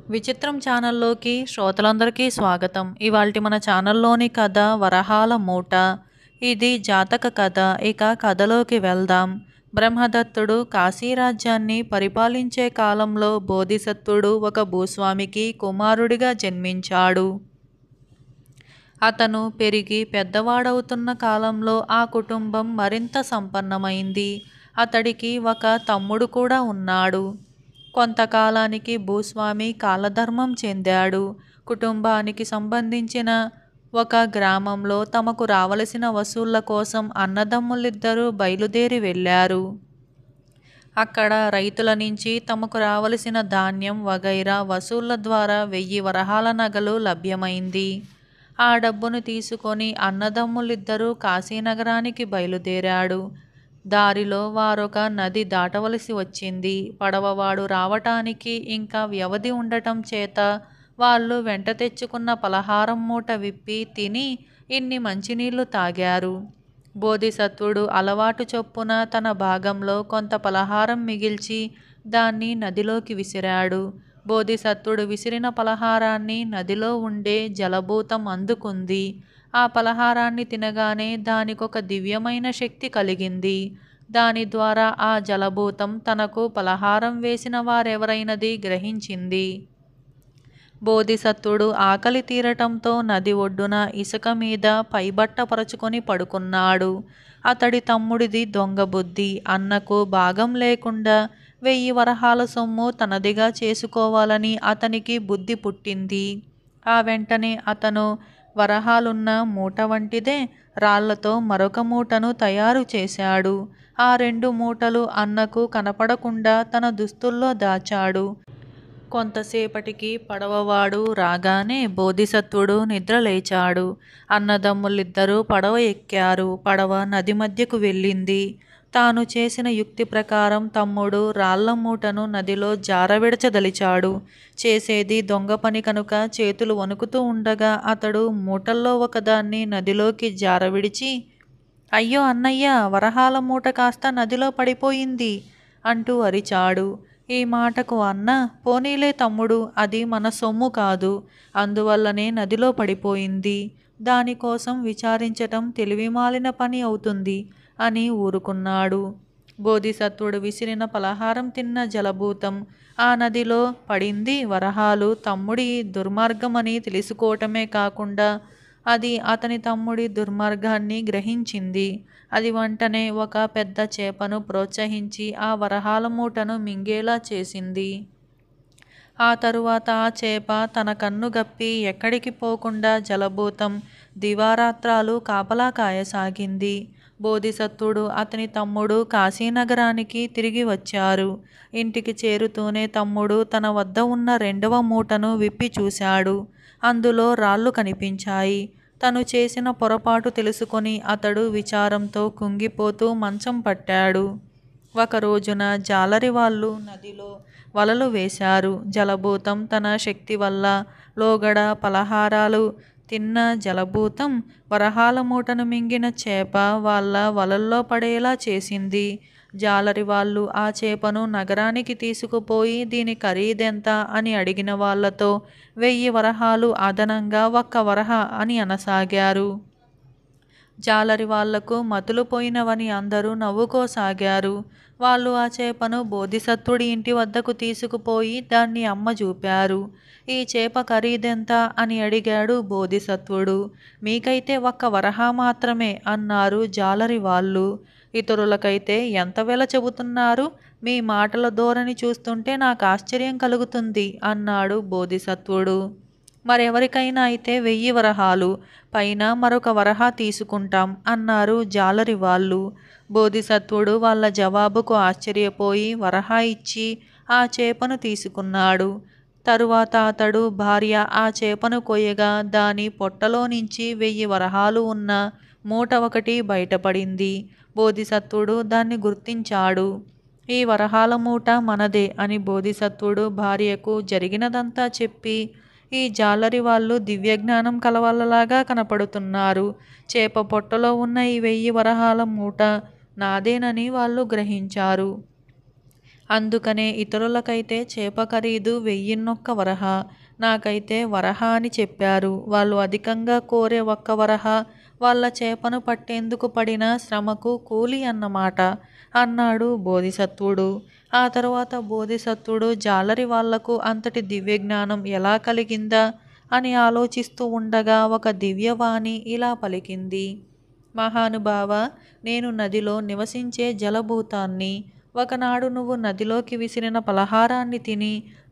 విచిత్రం ఛానల్లోకి శ్రోతలందరికీ స్వాగతం. ఇవాల్టి మన ఛానల్లోని కథ వరహాల మూట. ఇది జాతక కథ. ఇక కథలోకి వెళ్దాం. బ్రహ్మదత్తుడు కాశీరాజ్యాన్ని పరిపాలించే కాలంలో బోధిసత్వుడు ఒక భూస్వామికి కుమారుడిగా జన్మించాడు. అతను పెరిగి పెద్దవాడవుతున్న కాలంలో ఆ కుటుంబం మరింత సంపన్నమైంది. అతడికి ఒక తమ్ముడు కూడా ఉన్నాడు. కొంతకాలానికి భూస్వామి కాలధర్మం చెందాడు. కుటుంబానికి సంబంధించిన ఒక గ్రామంలో తమకు రావలసిన వసూళ్ల కోసం అన్నదమ్ములిద్దరూ బయలుదేరి వెళ్ళారు. అక్కడ రైతుల నుంచి తమకు రావలసిన ధాన్యం వగైరా వసూళ్ల ద్వారా 1000 వరహాల నగలు లభ్యమైంది. ఆ డబ్బును తీసుకొని అన్నదమ్ములిద్దరూ కాశీనగరానికి బయలుదేరాడు. దారిలో వారొక నది దాటవలసి వచ్చింది. పడవవాడు రావటానికి ఇంకా వ్యవధి ఉండటం చేత వాళ్ళు వెంట తెచ్చుకున్న పలహారం మూట విప్పి తిని ఇన్ని మంచినీళ్లు తాగారు. బోధిసత్వుడు అలవాటు చొప్పున తన భాగంలో కొంత పలహారం మిగిల్చి దాన్ని నదిలోకి విసిరాడు. బోధిసత్వుడు విసిరిన పలహారాన్ని నదిలో ఉండే జలభూతం అందుకుంది. ఆ పలహారాన్ని తినగానే దానికొక దివ్యమైన శక్తి కలిగింది. దాని ద్వారా ఆ జలభూతం తనకు పలహారం వేసిన వారెవరైనది గ్రహించింది. బోధిసత్వుడు ఆకలి తీరటంతో నది ఒడ్డున ఇసుక మీద పైబట్ట పరుచుకొని పడుకున్నాడు. అతడి తమ్ముడిది దొంగబుద్ధి. అన్నకు భాగం లేకుండా 1000 వరహాల సొమ్ము తనదిగా చేసుకోవాలని అతనికి బుద్ధి పుట్టింది. ఆ వెంటనే అతను వరహాలున్న మూట వంటిదే రాళ్లతో మరొక మూటను తయారు చేశాడు. ఆ 2 మూటలు అన్నకు కనపడకుండా తన దుస్తుల్లో దాచాడు. కొంతసేపటికి పడవవాడు రాగానే బోధిసత్వుడు నిద్రలేచాడు. అన్నదమ్ములిద్దరూ పడవ ఎక్కారు. పడవ నది మధ్యకు వెళ్ళింది. తాను చేసిన యుక్తి ప్రకారం తమ్ముడు రాళ్ల మూటను నదిలో జారవిడచదలిచాడు. చేసేది దొంగ పని కనుక చేతులు వణుకుతూ ఉండగా అతడు మూటల్లో ఒకదాన్ని నదిలోకి జారవిడిచి, "అయ్యో అన్నయ్య, వరహాల మూట కాస్త నదిలో పడిపోయింది" అంటూ అరిచాడు. ఈ మాటకు అన్న, "పోనీలే తమ్ముడు, అది మన సొమ్ము కాదు, అందువల్లనే నదిలో పడిపోయింది. దానికోసం విచారించటం తెలివిమాలిన పని అవుతుంది" అని ఊరుకున్నాడు. బోధిసత్వుడు విసిరిన పలహారం తిన్న జలభూతం ఆ నదిలో పడింది. వరహాలు తమ్ముడి దుర్మార్గమని తెలుసుకోవటమే కాకుండా అది అతని తమ్ముడి దుర్మార్గాన్ని గ్రహించింది. అది వెంటనే ఒక పెద్ద చేపను ప్రోత్సహించి ఆ వరహాల మూటను మింగేలా చేసింది. ఆ తరువాత ఆ చేప తన కన్ను గప్పి ఎక్కడికి పోకుండా జలభూతం దివారాత్రాలు కాపలా కాయసాగింది. బోధిసత్వుడు అతని తమ్ముడు కాశీనగరానికి తిరిగి వచ్చారు. ఇంటికి చేరుతూనే తమ్ముడు తన వద్ద ఉన్న 2వ మూటను విప్పి చూశాడు. అందులో రాళ్ళు కనిపించాయి. తను చేసిన పొరపాటు తెలుసుకొని అతడు విచారంతో కుంగిపోతూ మంచం పట్టాడు. ఒక రోజున జాలరి వాళ్ళు నదిలో వలలు వేశారు. జలభూతం తన శక్తి వల్ల లోగడ పలహారాలు తిన్న జలభూతం వరహాల మూటను మింగిన చేప వాళ్ళ వలల్లో పడేలా చేసింది. జాలరి వాళ్ళు ఆ చేపను నగరానికి తీసుకుపోయి దీని ఖరీదెంత అని అడిగిన వాళ్లతో 1000 వరహాలు అదనంగా 1 వరహ అని అనసాగారు. జాలరి వాళ్లకు మతులు పోయినవని అందరూ నవ్వుకోసాగారు. వాళ్ళు ఆ చేపను బోధిసత్వుడి ఇంటి వద్దకు తీసుకుపోయి దాన్ని అమ్మజూపారు. "ఈ చేప ఖరీదెంత" అని అడిగాడు బోధిసత్వుడు. "మీకైతే 1 వరహ మాత్రమే" అన్నారు జాలరి వాళ్ళు. "ఇతరులకైతే ఎంత వెల చెబుతున్నారు? మీ మాటల ధోరణి చూస్తుంటే నాకు ఆశ్చర్యం కలుగుతుంది" అన్నాడు బోధిసత్వుడు. "మరెవరికైనా అయితే 1000 వరహాలు, పైన మరొక వరహ తీసుకుంటాం" అన్నారు జాలరి వాళ్ళు. బోధిసత్వుడు వాళ్ళ జవాబుకు ఆశ్చర్యపోయి వరహ ఇచ్చి ఆ చేపను తీసుకున్నాడు. తరువాత అతడు భార్య ఆ చేపను కొయ్యగా దాని పొట్టలో నుంచి 1000 వరహాలు ఉన్న మూట ఒకటి బయటపడింది. బోధిసత్వుడు దాన్ని గుర్తించాడు. "ఈ వరహాల మూట మనదే" అని బోధిసత్వుడు భార్యకు జరిగినదంతా చెప్పి, "ఈ జాలరి వాళ్ళు దివ్యజ్ఞానం కలవాళ్ళలాగా కనపడుతున్నారు. చేప పొట్టలో ఉన్న ఈ 1000 వరహాల మూట నాదేనని వాళ్ళు గ్రహించారు. అందుకనే ఇతరులకైతే చేప ఖరీదు 1000 వరహ, నాకైతే వరహ అని చెప్పారు. వాళ్ళు అధికంగా కోరే 1 వరహ వాళ్ళ చేపను పట్టేందుకు పడిన శ్రమకు కూలి అన్నమాట అన్నాడు బోధిసత్వుడు. ఆ తరువాత బోధిసత్వుడు జాలరి వాళ్లకు అంతటి దివ్యజ్ఞానం ఎలా కలిగిందా అని ఆలోచిస్తూ ఉండగా ఒక దివ్యవాణి ఇలా పలికింది. మహానుభావ, నేను నదిలో నివసించే జలభూతాన్ని. ఒకనాడు నువ్వు నదిలోకి విసిరిన పలహారాన్ని తిని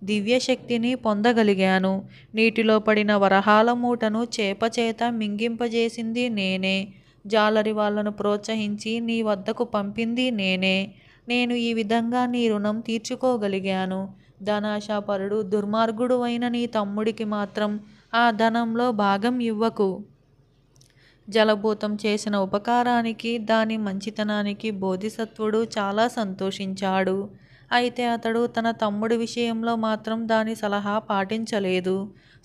దివ్యశక్తిని పొందగలిగాను. నీటిలో పడిన వరహాల మూటను చేపచేత మింగింపజేసింది నేనే. జాలరి వాళ్లను ప్రోత్సహించి నీ వద్దకు పంపింది నేనే. నేను ఈ విధంగా నీ రుణం తీర్చుకోగలిగాను. ధనాశాపరుడు దుర్మార్గుడు అయిన నీ తమ్ముడికి మాత్రం ఆ ధనంలో భాగం ఇవ్వకు. జలభూతం చేసిన ఉపకారానికి, దాని మంచితనానికి బోధిసత్వుడు చాలా సంతోషించాడు. అయితే అతడు తన తమ్ముడి విషయంలో మాత్రం దాని సలహా పాటించలేదు.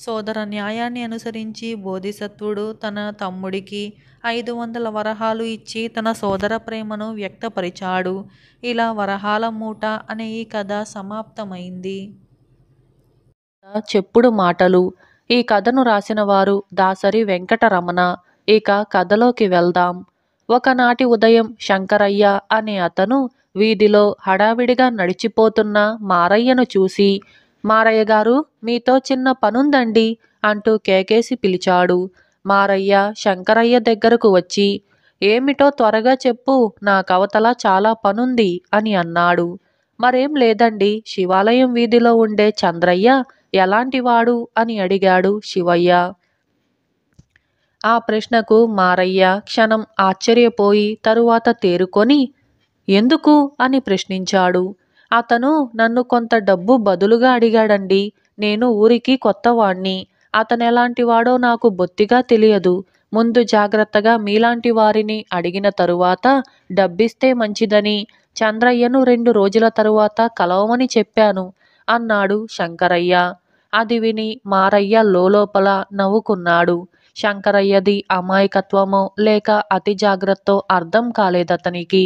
సోదర న్యాయాన్ని అనుసరించి బోధిసత్వుడు తన తమ్ముడికి 500 వరహాలు ఇచ్చి తన సోదర ప్రేమను వ్యక్తపరిచాడు. ఇలా వరహాల మూట అనే ఈ కథ సమాప్తమైంది. చెప్పుడు మాటలు. ఈ కథను రాసిన వారు దాసరి వెంకటరమణ. ఇక కథలోకి వెళ్దాం. ఒకనాటి ఉదయం శంకరయ్య అనే అతను వీధిలో హడావిడిగా నడిచిపోతున్న మారయ్యను చూసి, మారయ్య గారు, మీతో చిన్న పనుందండి అంటూ కేకేసి పిలిచాడు. మారయ్య శంకరయ్య దగ్గరకు వచ్చి, ఏమిటో త్వరగా చెప్పు, నాకవతల చాలా పనుంది అని అన్నాడు. మరేం లేదండి, శివాలయం వీధిలో ఉండే చంద్రయ్య ఎలాంటివాడు అని అడిగాడు శివయ్య. ఆ ప్రశ్నకు మారయ్య క్షణం ఆశ్చర్యపోయి తరువాత తేరుకొని, ఎందుకు అని ప్రశ్నించాడు. అతను నన్ను కొంత డబ్బు బదులుగా అడిగాడండి. నేను ఊరికి కొత్తవాణ్ణి. అతనెలాంటివాడో నాకు బొత్తిగా తెలియదు. ముందు జాగ్రత్తగా మీలాంటి వారిని అడిగిన తరువాత డబ్బిస్తే మంచిదని చంద్రయ్యను 2 రోజుల తరువాత కలవమని చెప్పాను అన్నాడు శంకరయ్య. అది విని మారయ్య లోలోపల నవ్వుకున్నాడు. శంకరయ్యది అమాయకత్వమో లేక అతి జాగ్రత్తో అర్థం కాలేదతనికి.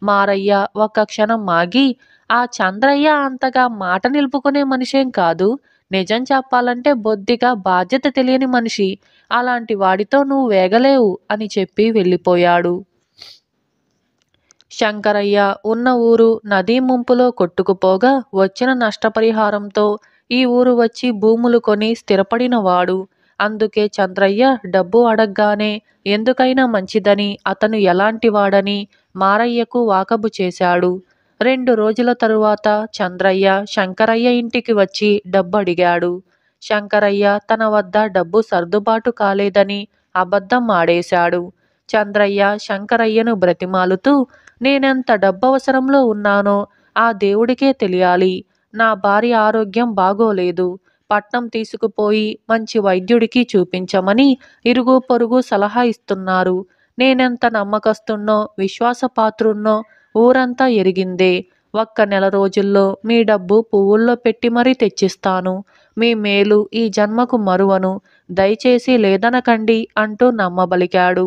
మారయ్య ఒక్క క్షణం ఆగి, ఆ చంద్రయ్య అంతగా మాట నిలుపుకునే మనిషేం కాదు. నిజం చెప్పాలంటే బొద్దిగా బాధ్యత తెలియని మనిషి. అలాంటి వాడితో నువ్వు వేగలేవు అని చెప్పి వెళ్ళిపోయాడు. శంకరయ్య ఉన్న ఊరు నదీ ముంపులో కొట్టుకుపోగా వచ్చిన నష్టపరిహారంతో ఈ ఊరు వచ్చి భూములు కొని స్థిరపడినవాడు. అందుకే చంద్రయ్య డబ్బు అడగ్గానే ఎందుకైనా మంచిదని, అతను ఎలాంటివాడని మారయ్యకు వాకబు చేశాడు. 2 రోజుల తరువాత చంద్రయ్య శంకరయ్య ఇంటికి వచ్చి డబ్బు అడిగాడు. శంకరయ్య తన వద్ద డబ్బు సర్దుబాటు కాలేదని అబద్ధం ఆడేశాడు. చంద్రయ్య శంకరయ్యను బ్రతిమాలుతూ, నేనెంత డబ్బవసరంలో ఉన్నానో ఆ దేవుడికే తెలియాలి. నా భార్య ఆరోగ్యం బాగోలేదు. పట్నం తీసుకుపోయి మంచి వైద్యుడికి చూపించమని ఇరుగు పొరుగు సలహా ఇస్తున్నారు. నేనెంత నమ్మకస్తున్నో విశ్వాసపాత్రున్నో ఊరంతా ఎరిగిందే. ఒక్క నెల రోజుల్లో మీ డబ్బు పువ్వుల్లో పెట్టి మరీ తెచ్చిస్తాను. మీ మేలు ఈ జన్మకు మరువను. దయచేసి లేదనకండి అంటూ నమ్మబలికాడు.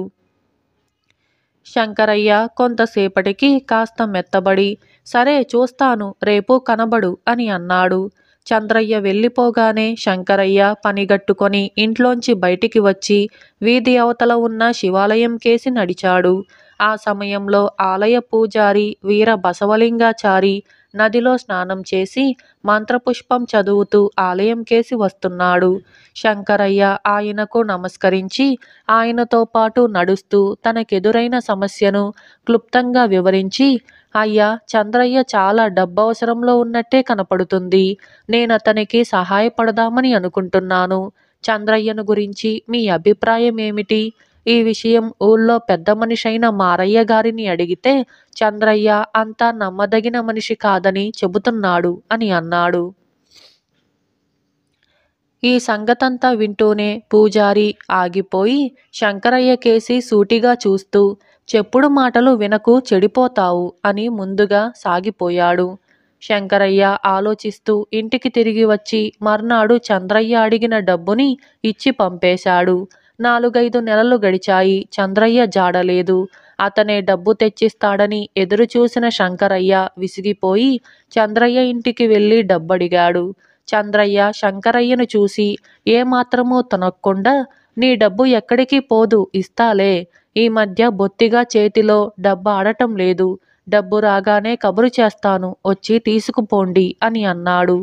శంకరయ్య కొంతసేపటికి కాస్త మెత్తబడి, సరే చూస్తాను, రేపు కనబడు అని అన్నాడు. చంద్రయ్య వెళ్ళిపోగానే శంకరయ్య పనిగట్టుకొని ఇంట్లోంచి బయటికి వచ్చి వీధి అవతల ఉన్న శివాలయం కేసి నడిచాడు. ఆ సమయంలో ఆలయ పూజారి వీర బసవలింగాచారి నదిలో స్నానం చేసి మంత్రపుష్పం చదువుతూ ఆలయం కేసి వస్తున్నాడు. శంకరయ్య ఆయనకు నమస్కరించి ఆయనతో పాటు నడుస్తూ తనకెదురైన సమస్యను క్లుప్తంగా వివరించి, అయ్యా, చంద్రయ్య చాలా డబ్బవసరంలో ఉన్నట్టే కనపడుతుంది. నేనతనికి సహాయపడదామని అనుకుంటున్నాను. చంద్రయ్యను గురించి మీ అభిప్రాయం ఏమిటి? ఈ విషయం ఊళ్ళో పెద్ద మనిషైన మారయ్య గారిని అడిగితే చంద్రయ్య అంతా నమ్మదగిన మనిషి కాదని చెబుతున్నాడు అని అన్నాడు. ఈ సంగతంతా వింటూనే పూజారి ఆగిపోయి శంకరయ్య కేసి సూటిగా చూస్తూ, చెప్పుడు మాటలు వినకు, చెడిపోతావు అని ముందుగా సాగిపోయాడు. శంకరయ్య ఆలోచిస్తూ ఇంటికి తిరిగి వచ్చి మర్నాడు చంద్రయ్య అడిగిన డబ్బుని ఇచ్చి పంపేశాడు. 4-5 నెలలు గడిచాయి. చంద్రయ్య జాడలేదు. అతనే డబ్బు తెచ్చిస్తాడని ఎదురుచూసిన శంకరయ్య విసిగిపోయి చంద్రయ్య ఇంటికి వెళ్ళి డబ్బడిగాడు. చంద్రయ్య శంకరయ్యను చూసి ఏమాత్రమూ తొణక్కుండా, నీ డబ్బు ఎక్కడికి పోదు, ఇస్తాలే. ఈ మధ్య బొత్తిగా చేతిలో డబ్బు ఆడటం లేదు. డబ్బు రాగానే కబురు చేస్తాను, వచ్చి తీసుకుపోండి అని అన్నాడు.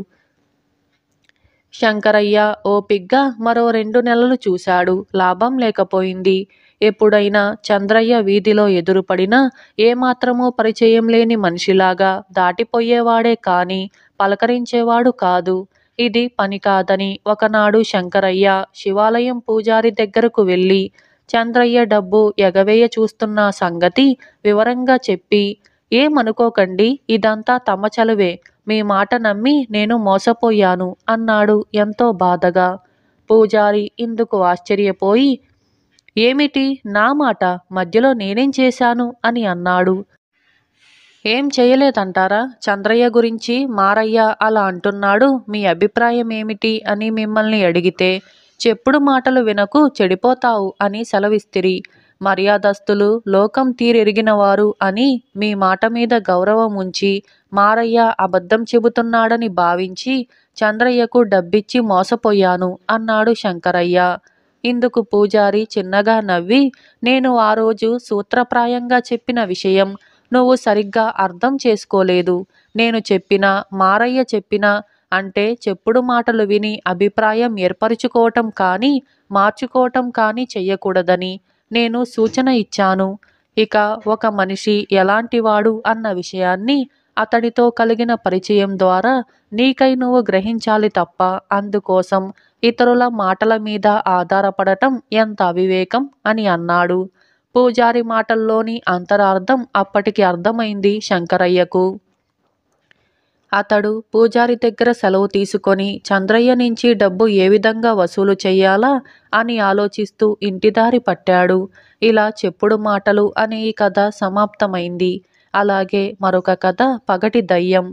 శంకరయ్య ఓపిగ్గా మరో 2 నెలలు చూశాడు. లాభం లేకపోయింది. ఎప్పుడైనా చంద్రయ్య వీధిలో ఎదురుపడినా ఏమాత్రమూ పరిచయం లేని మనిషిలాగా దాటిపోయేవాడే కాని పలకరించేవాడు కాదు. ఇది పని కాదని ఒకనాడు శంకరయ్య శివాలయం పూజారి దగ్గరకు వెళ్ళి చంద్రయ్య డబ్బు ఎగవేయ చూస్తున్న సంగతి వివరంగా చెప్పి, ఏమనుకోకండి, ఇదంతా తమ చలువే. మీ మాట నమ్మి నేను మోసపోయాను అన్నాడు ఎంతో బాధగా. పూజారి ఇందుకు ఆశ్చర్యపోయి, ఏమిటి నా మాట? మధ్యలో నేనేం చేశాను అని అన్నాడు. ఏం చేయలేదంటారా? చంద్రయ్య గురించి మారయ్య అలా అంటున్నాడు. మీ అభిప్రాయం ఏమిటి అని మిమ్మల్ని అడిగితే చెప్పుడు మాటలు వినకు, చెడిపోతావు అని సెలవిస్తిరి. మర్యాదస్తులు, లోకం తీరెరిగినవారు అని మీ మాట మీద గౌరవం ఉంచి మారయ్య అబద్ధం చెబుతున్నాడని భావించి చంద్రయ్యకు డబ్బిచ్చి మోసపోయాను అన్నాడు శంకరయ్య. ఇందుకు పూజారి చిన్నగా నవ్వి, నేను ఆ రోజు సూత్రప్రాయంగా చెప్పిన విషయం నువ్వు సరిగ్గా అర్థం చేసుకోలేదు. నేను చెప్పినా మారయ్య చెప్పినా అంటే చెప్పుడు మాటలు విని అభిప్రాయం ఏర్పరుచుకోవటం కానీ మార్చుకోవటం కానీ చెయ్యకూడదని నేను సూచన ఇచ్చాను. ఇక ఒక మనిషి ఎలాంటివాడు అన్న విషయాన్ని అతడితో కలిగిన పరిచయం ద్వారా నీకై నువ్వు గ్రహించాలి తప్ప అందుకోసం ఇతరుల మాటల మీద ఆధారపడటం ఎంత అవివేకం అని అన్నాడు. పూజారి మాటల్లోని అంతరార్థం అప్పటికి అర్థమైంది శంకరయ్యకు. అతడు పూజారి దగ్గర సెలవు తీసుకొని చంద్రయ్య నుంచి డబ్బు ఏ విధంగా వసూలు చెయ్యాలా అని ఆలోచిస్తూ ఇంటిదారి పట్టాడు. ఇలా చెప్పుడు మాటలు అనే ఈ కథ సమాప్తమైంది. అలాగే మరొక కథ పగటి దయ్యం.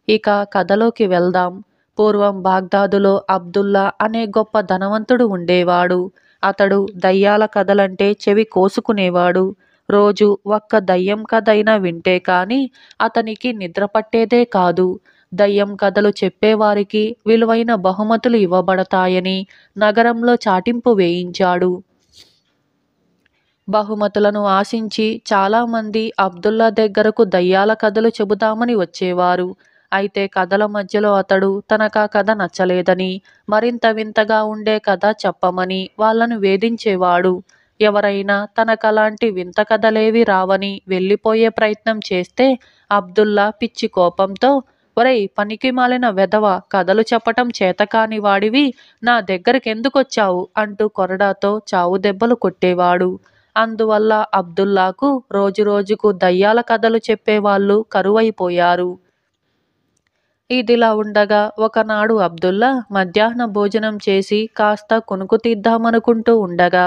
ఇక కథలోకి వెళ్దాం. పూర్వం బాగ్దాదులో అబ్దుల్లా అనే గొప్ప ధనవంతుడు ఉండేవాడు. అతడు దయ్యాల కథలంటే చెవి కోసుకునేవాడు. రోజు ఒక్క దయ్యం కథ అయినా వింటే కాని అతనికి నిద్ర పట్టేదే కాదు. దయ్యం కథలు చెప్పేవారికి విలువైన బహుమతులు ఇవ్వబడతాయని నగరంలో చాటింపు వేయించాడు. బహుమతులను ఆశించి చాలామంది అబ్దుల్లా దగ్గరకు దయ్యాల కథలు చెబుదామని వచ్చేవారు. అయితే కథల మధ్యలో అతడు తనకా కథ నచ్చలేదని మరింత వింతగా ఉండే కథ చెప్పమని వాళ్ళను వేధించేవాడు. ఎవరైనా తనకలాంటి వింత కథలేవి రావని వెళ్ళిపోయే ప్రయత్నం చేస్తే అబ్దుల్లా పిచ్చి కోపంతో, ఒరేయ్ పనికి మాలిన వెధవ, కథలు చెప్పటం చేతకాని వాడివి నా దగ్గరకెందుకొచ్చావు అంటూ కొరడాతో చావు దెబ్బలు కొట్టేవాడు. అందువల్ల అబ్దుల్లాకు రోజురోజుకు దయ్యాల కథలు చెప్పేవాళ్ళు కరువైపోయారు. ఇదిలా ఉండగా ఒకనాడు అబ్దుల్లా మధ్యాహ్న భోజనం చేసి కాస్త కునుకు తీద్దామనుకుంటూ ఉండగా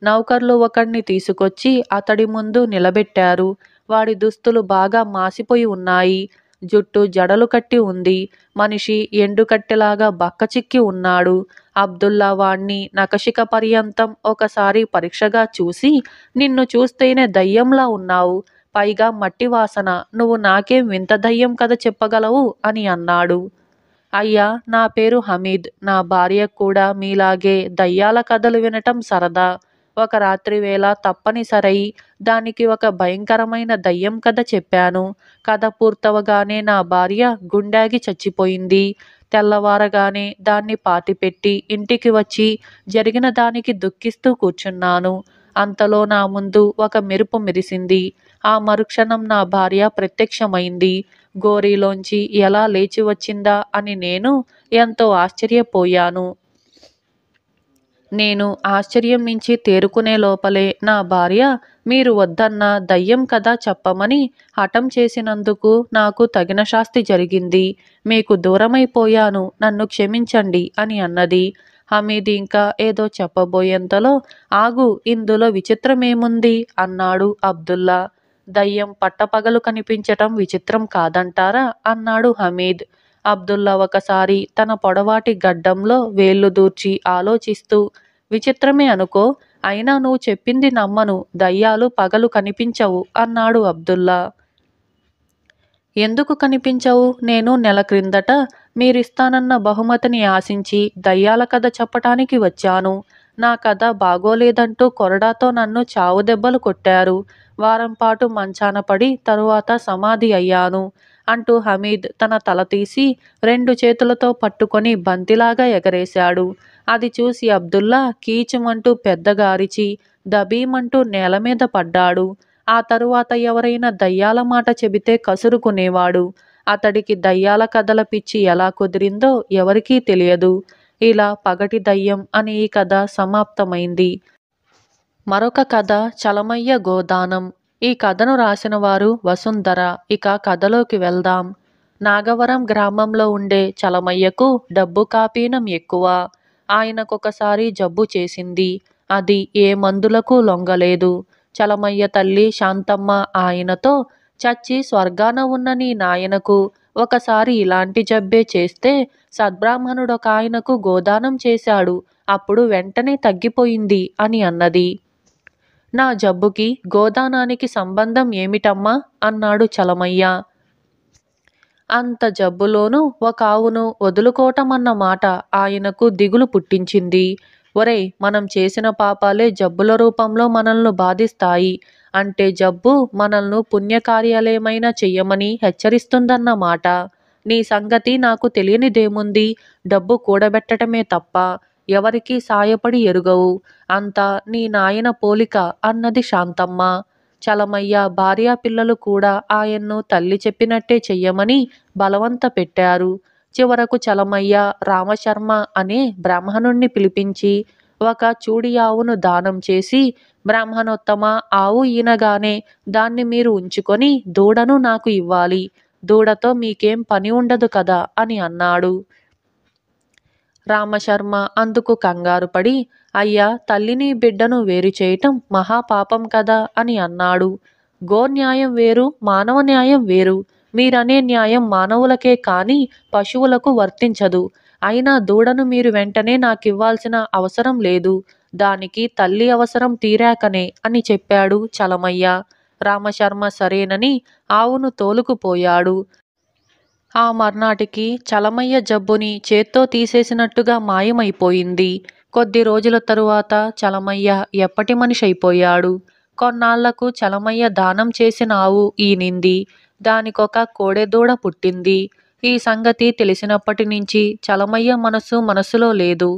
నౌకర్లు ఒకణ్ణి తీసుకొచ్చి అతడి ముందు నిలబెట్టారు. వాడి దుస్తులు బాగా మాసిపోయి ఉన్నాయి. జుట్టు జడలు కట్టి ఉంది. మనిషి ఎండుకట్టెలాగా బక్కచిక్కి ఉన్నాడు. అబ్దుల్లా వాణ్ణి నఖశిఖ పర్యంతం ఒకసారి పరీక్షగా చూసి, నిన్ను చూస్తేనే దయ్యంలా ఉన్నావు, పైగా మట్టి వాసన, నువ్వు నాకేం వింత దయ్యం కథ చెప్పగలవు అని అన్నాడు. అయ్యా, నా పేరు హమీద్. నా భార్యకు కూడా మీలాగే దయ్యాల కథలు వినటం సరదా. ఒక రాత్రి వేళ తప్పనిసరై దానికి ఒక భయంకరమైన దయ్యం కథ చెప్పాను. కథ పూర్తవగానే నా భార్య గుండాగి చచ్చిపోయింది. తెల్లవారగానే దాన్ని పాతిపెట్టి ఇంటికి వచ్చి జరిగిన దానికి దుఃఖిస్తూ కూర్చున్నాను. అంతలో నా ముందు ఒక మెరుపు మెరిసింది. ఆ మరుక్షణం నా భార్య ప్రత్యక్షమైంది. గోరీలోంచి ఎలా లేచి వచ్చిందా అని నేను ఎంతో ఆశ్చర్యపోయాను. నేను ఆశ్చర్యం నుంచి తేరుకునే లోపలే నా భార్య మీరు వద్దన్న దయ్యం కథ చెప్పమని హఠం చేసినందుకు నాకు తగిన శాస్తి జరిగింది. మీకు దూరమైపోయాను, నన్ను క్షమించండి అని అన్నది. హమీద్ ఇంకా ఏదో చెప్పబోయేంతలో ఆగు, ఇందులో విచిత్రమేముంది అన్నాడు అబ్దుల్లా. దయ్యం పట్టపగలు కనిపించటం విచిత్రం కాదంటారా అన్నాడు హమీద్. అబ్దుల్లా ఒకసారి తన పొడవాటి గడ్డంలో వేళ్లు దూర్చి ఆలోచిస్తూ, విచిత్రమే అనుకో, అయినా నువ్వు చెప్పింది నమ్మను, దయ్యాలు పగలు కనిపించవు అన్నాడు అబ్దుల్లా. ఎందుకు కనిపించవు? నేను నెల క్రిందట మీరిస్తానన్న బహుమతిని ఆశించి దయ్యాల కథ చెప్పటానికి వచ్చాను. నా కథ బాగోలేదంటూ కొరడాతో నన్ను చావు దెబ్బలు కొట్టారు. వారం పాటు మంచాన పడి తరువాత సమాధి అయ్యాను అంటూ హమీద్ తన తల తీసి 2 చేతులతో పట్టుకొని బంతిలాగా ఎగరేశాడు. అది చూసి అబ్దుల్లా కీచుమంటూ పెద్దగా అరిచి దబీమంటూ నేల మీద పడ్డాడు. ఆ తరువాత ఎవరైనా దయ్యాల మాట చెబితే కసురుకునేవాడు. అతడికి దయ్యాల కథల పిచ్చి ఎలా కుదిరిందో ఎవరికీ తెలియదు. ఇలా పగటి దయ్యం అనే ఈ కథ సమాప్తమైంది. మరొక కథ చలమయ్య గోదానం. ఈ కథను రాసిన వారు వసుంధర. ఇక కథలోకి వెళ్దాం. నాగవరం గ్రామంలో ఉండే చలమయ్యకు డబ్బు కాపీనం ఎక్కువ. ఆయనకొకసారి జబ్బు చేసింది. అది ఏ మందులకు లొంగలేదు. చలమయ్య తల్లి శాంతమ్మ ఆయనతో, చచ్చి స్వర్గాన ఉన్న నీ నాయనకు ఒకసారి ఇలాంటి జబ్బే చేస్తే సద్బ్రాహ్మణుడొకాయనకు గోదానం చేశాడు. అప్పుడు వెంటనే తగ్గిపోయింది అని అన్నది. నా జబ్బుకి గోదానానికి సంబంధం ఏమిటమ్మా అన్నాడు చలమయ్య. అంత జబ్బులోనూ ఒక ఆవును వదులుకోవటమన్న మాట ఆయనకు దిగులు పుట్టించింది. ఒరేయ్, మనం చేసిన పాపాలే జబ్బుల రూపంలో మనల్ని బాధిస్తాయి అంటే జబ్బు మనల్ని పుణ్యకార్యాలేమైనా చెయ్యమని హెచ్చరిస్తుందన్నమాట. నీ సంగతి నాకు తెలియనిదేముంది? డబ్బు కూడబెట్టటమే తప్ప ఎవరికీ సాయపడి ఎరుగవు. అంతా నీ నాయన పోలిక అన్నది శాంతమ్మ. చలమయ్య భార్యా పిల్లలు కూడా ఆయన్ను తల్లి చెప్పినట్టే చెయ్యమని బలవంత పెట్టారు. చివరకు చలమయ్య రామశర్మ అనే బ్రాహ్మణుణ్ణి పిలిపించి ఒక చూడి ఆవును దానం చేసి, బ్రాహ్మణోత్తమ, ఆవు ఈనగానే దాన్ని మీరు ఉంచుకొని దూడను నాకు ఇవ్వాలి. దూడతో మీకేం పని ఉండదు కదా అని అన్నాడు. రామశర్మ అందుకు కంగారు పడి, అయ్యా, తల్లిని బిడ్డను వేరు చేయటం మహాపాపం కదా అని అన్నాడు. గో న్యాయం వేరు, మానవ న్యాయం వేరు. మీరనే న్యాయం మానవులకే కాని పశువులకు వర్తించదు. అయినా దూడను మీరు వెంటనే నాకివ్వాల్సిన అవసరం లేదు. దానికి తల్లి అవసరం తీరాకనే అని చెప్పాడు చలమయ్య. రామశర్మ సరేనని ఆవును తోలుకుపోయాడు. ఆ మర్నాటికి చలమయ్య జబ్బుని చేత్తో తీసేసినట్టుగా మాయమైపోయింది. కొద్ది రోజుల తరువాత చలమయ్య ఎప్పటి మనిషైపోయాడు. కొన్నాళ్లకు చలమయ్య దానం చేసిన ఆవు ఈనింది. దానికొక కోడెదూడ పుట్టింది. ఈ సంగతి తెలిసినప్పటి నుంచి చలమయ్య మనసులో లేదు.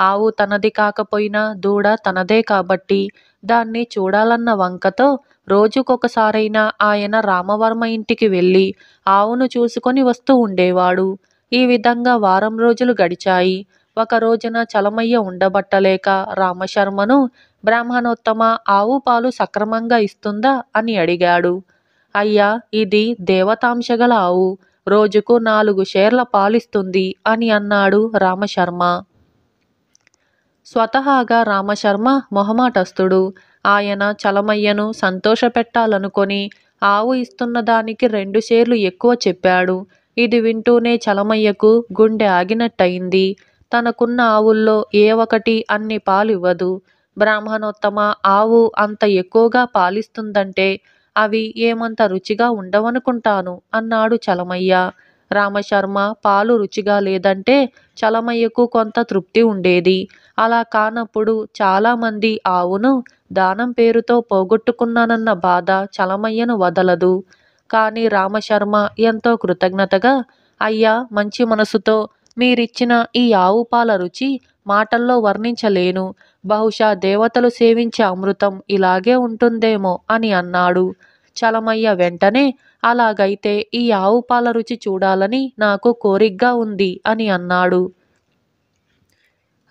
ఆవు తనది కాకపోయినా దూడ తనదే కాబట్టి దాన్ని చూడాలన్న వంకతో రోజుకొకసారైనా ఆయన రామవర్మ ఇంటికి వెళ్ళి ఆవును చూసుకొని వస్తూ ఉండేవాడు. ఈ విధంగా వారం రోజులు గడిచాయి. ఒక రోజున చలమయ్య ఉండబట్టలేక రామశర్మను, బ్రాహ్మణోత్తమ, ఆవు పాలు సక్రమంగా ఇస్తుందా అని అడిగాడు. అయ్యా, ఇది దేవతాంశగల ఆవు. రోజుకు 4 షేర్ల పాలిస్తుంది అని అన్నాడు రామశర్మ. స్వతహాగా రామశర్మ మొహమాటస్తుడు. ఆయన చలమయ్యను సంతోషపెట్టాలనుకొని ఆవు ఇస్తున్న దానికి 2 షేర్లు ఎక్కువ చెప్పాడు. ఇది వింటూనే చలమయ్యకు గుండె ఆగినట్టయింది. తనకున్న ఆవుల్లో ఏ ఒకటి అన్ని పాలివ్వదు. బ్రాహ్మణోత్తమ ఆవు అంత ఎక్కువగా పాలిస్తుందంటే అవి ఏమంత రుచిగా ఉండవనుకుంటాను అన్నాడు చలమయ్య. రామశర్మ పాలు రుచిగా లేదంటే చలమయ్యకు కొంత తృప్తి ఉండేది. అలా కానప్పుడు చాలామంది ఆవును దానం పేరుతో పోగొట్టుకున్నానన్న బాధ చలమయ్యను వదలదు. కానీ రామశర్మ ఎంతో కృతజ్ఞతగా, అయ్యా, మంచి మనసుతో మీరిచ్చిన ఈ ఆవు పాల రుచి మాటల్లో వర్ణించలేను. బహుశా దేవతలు సేవించే అమృతం ఇలాగే ఉంటుందేమో అని అన్నాడు. చలమయ్య వెంటనే, అలాగైతే ఈ ఆవు పాల రుచి చూడాలని నాకు కోరికగా ఉంది అని అన్నాడు.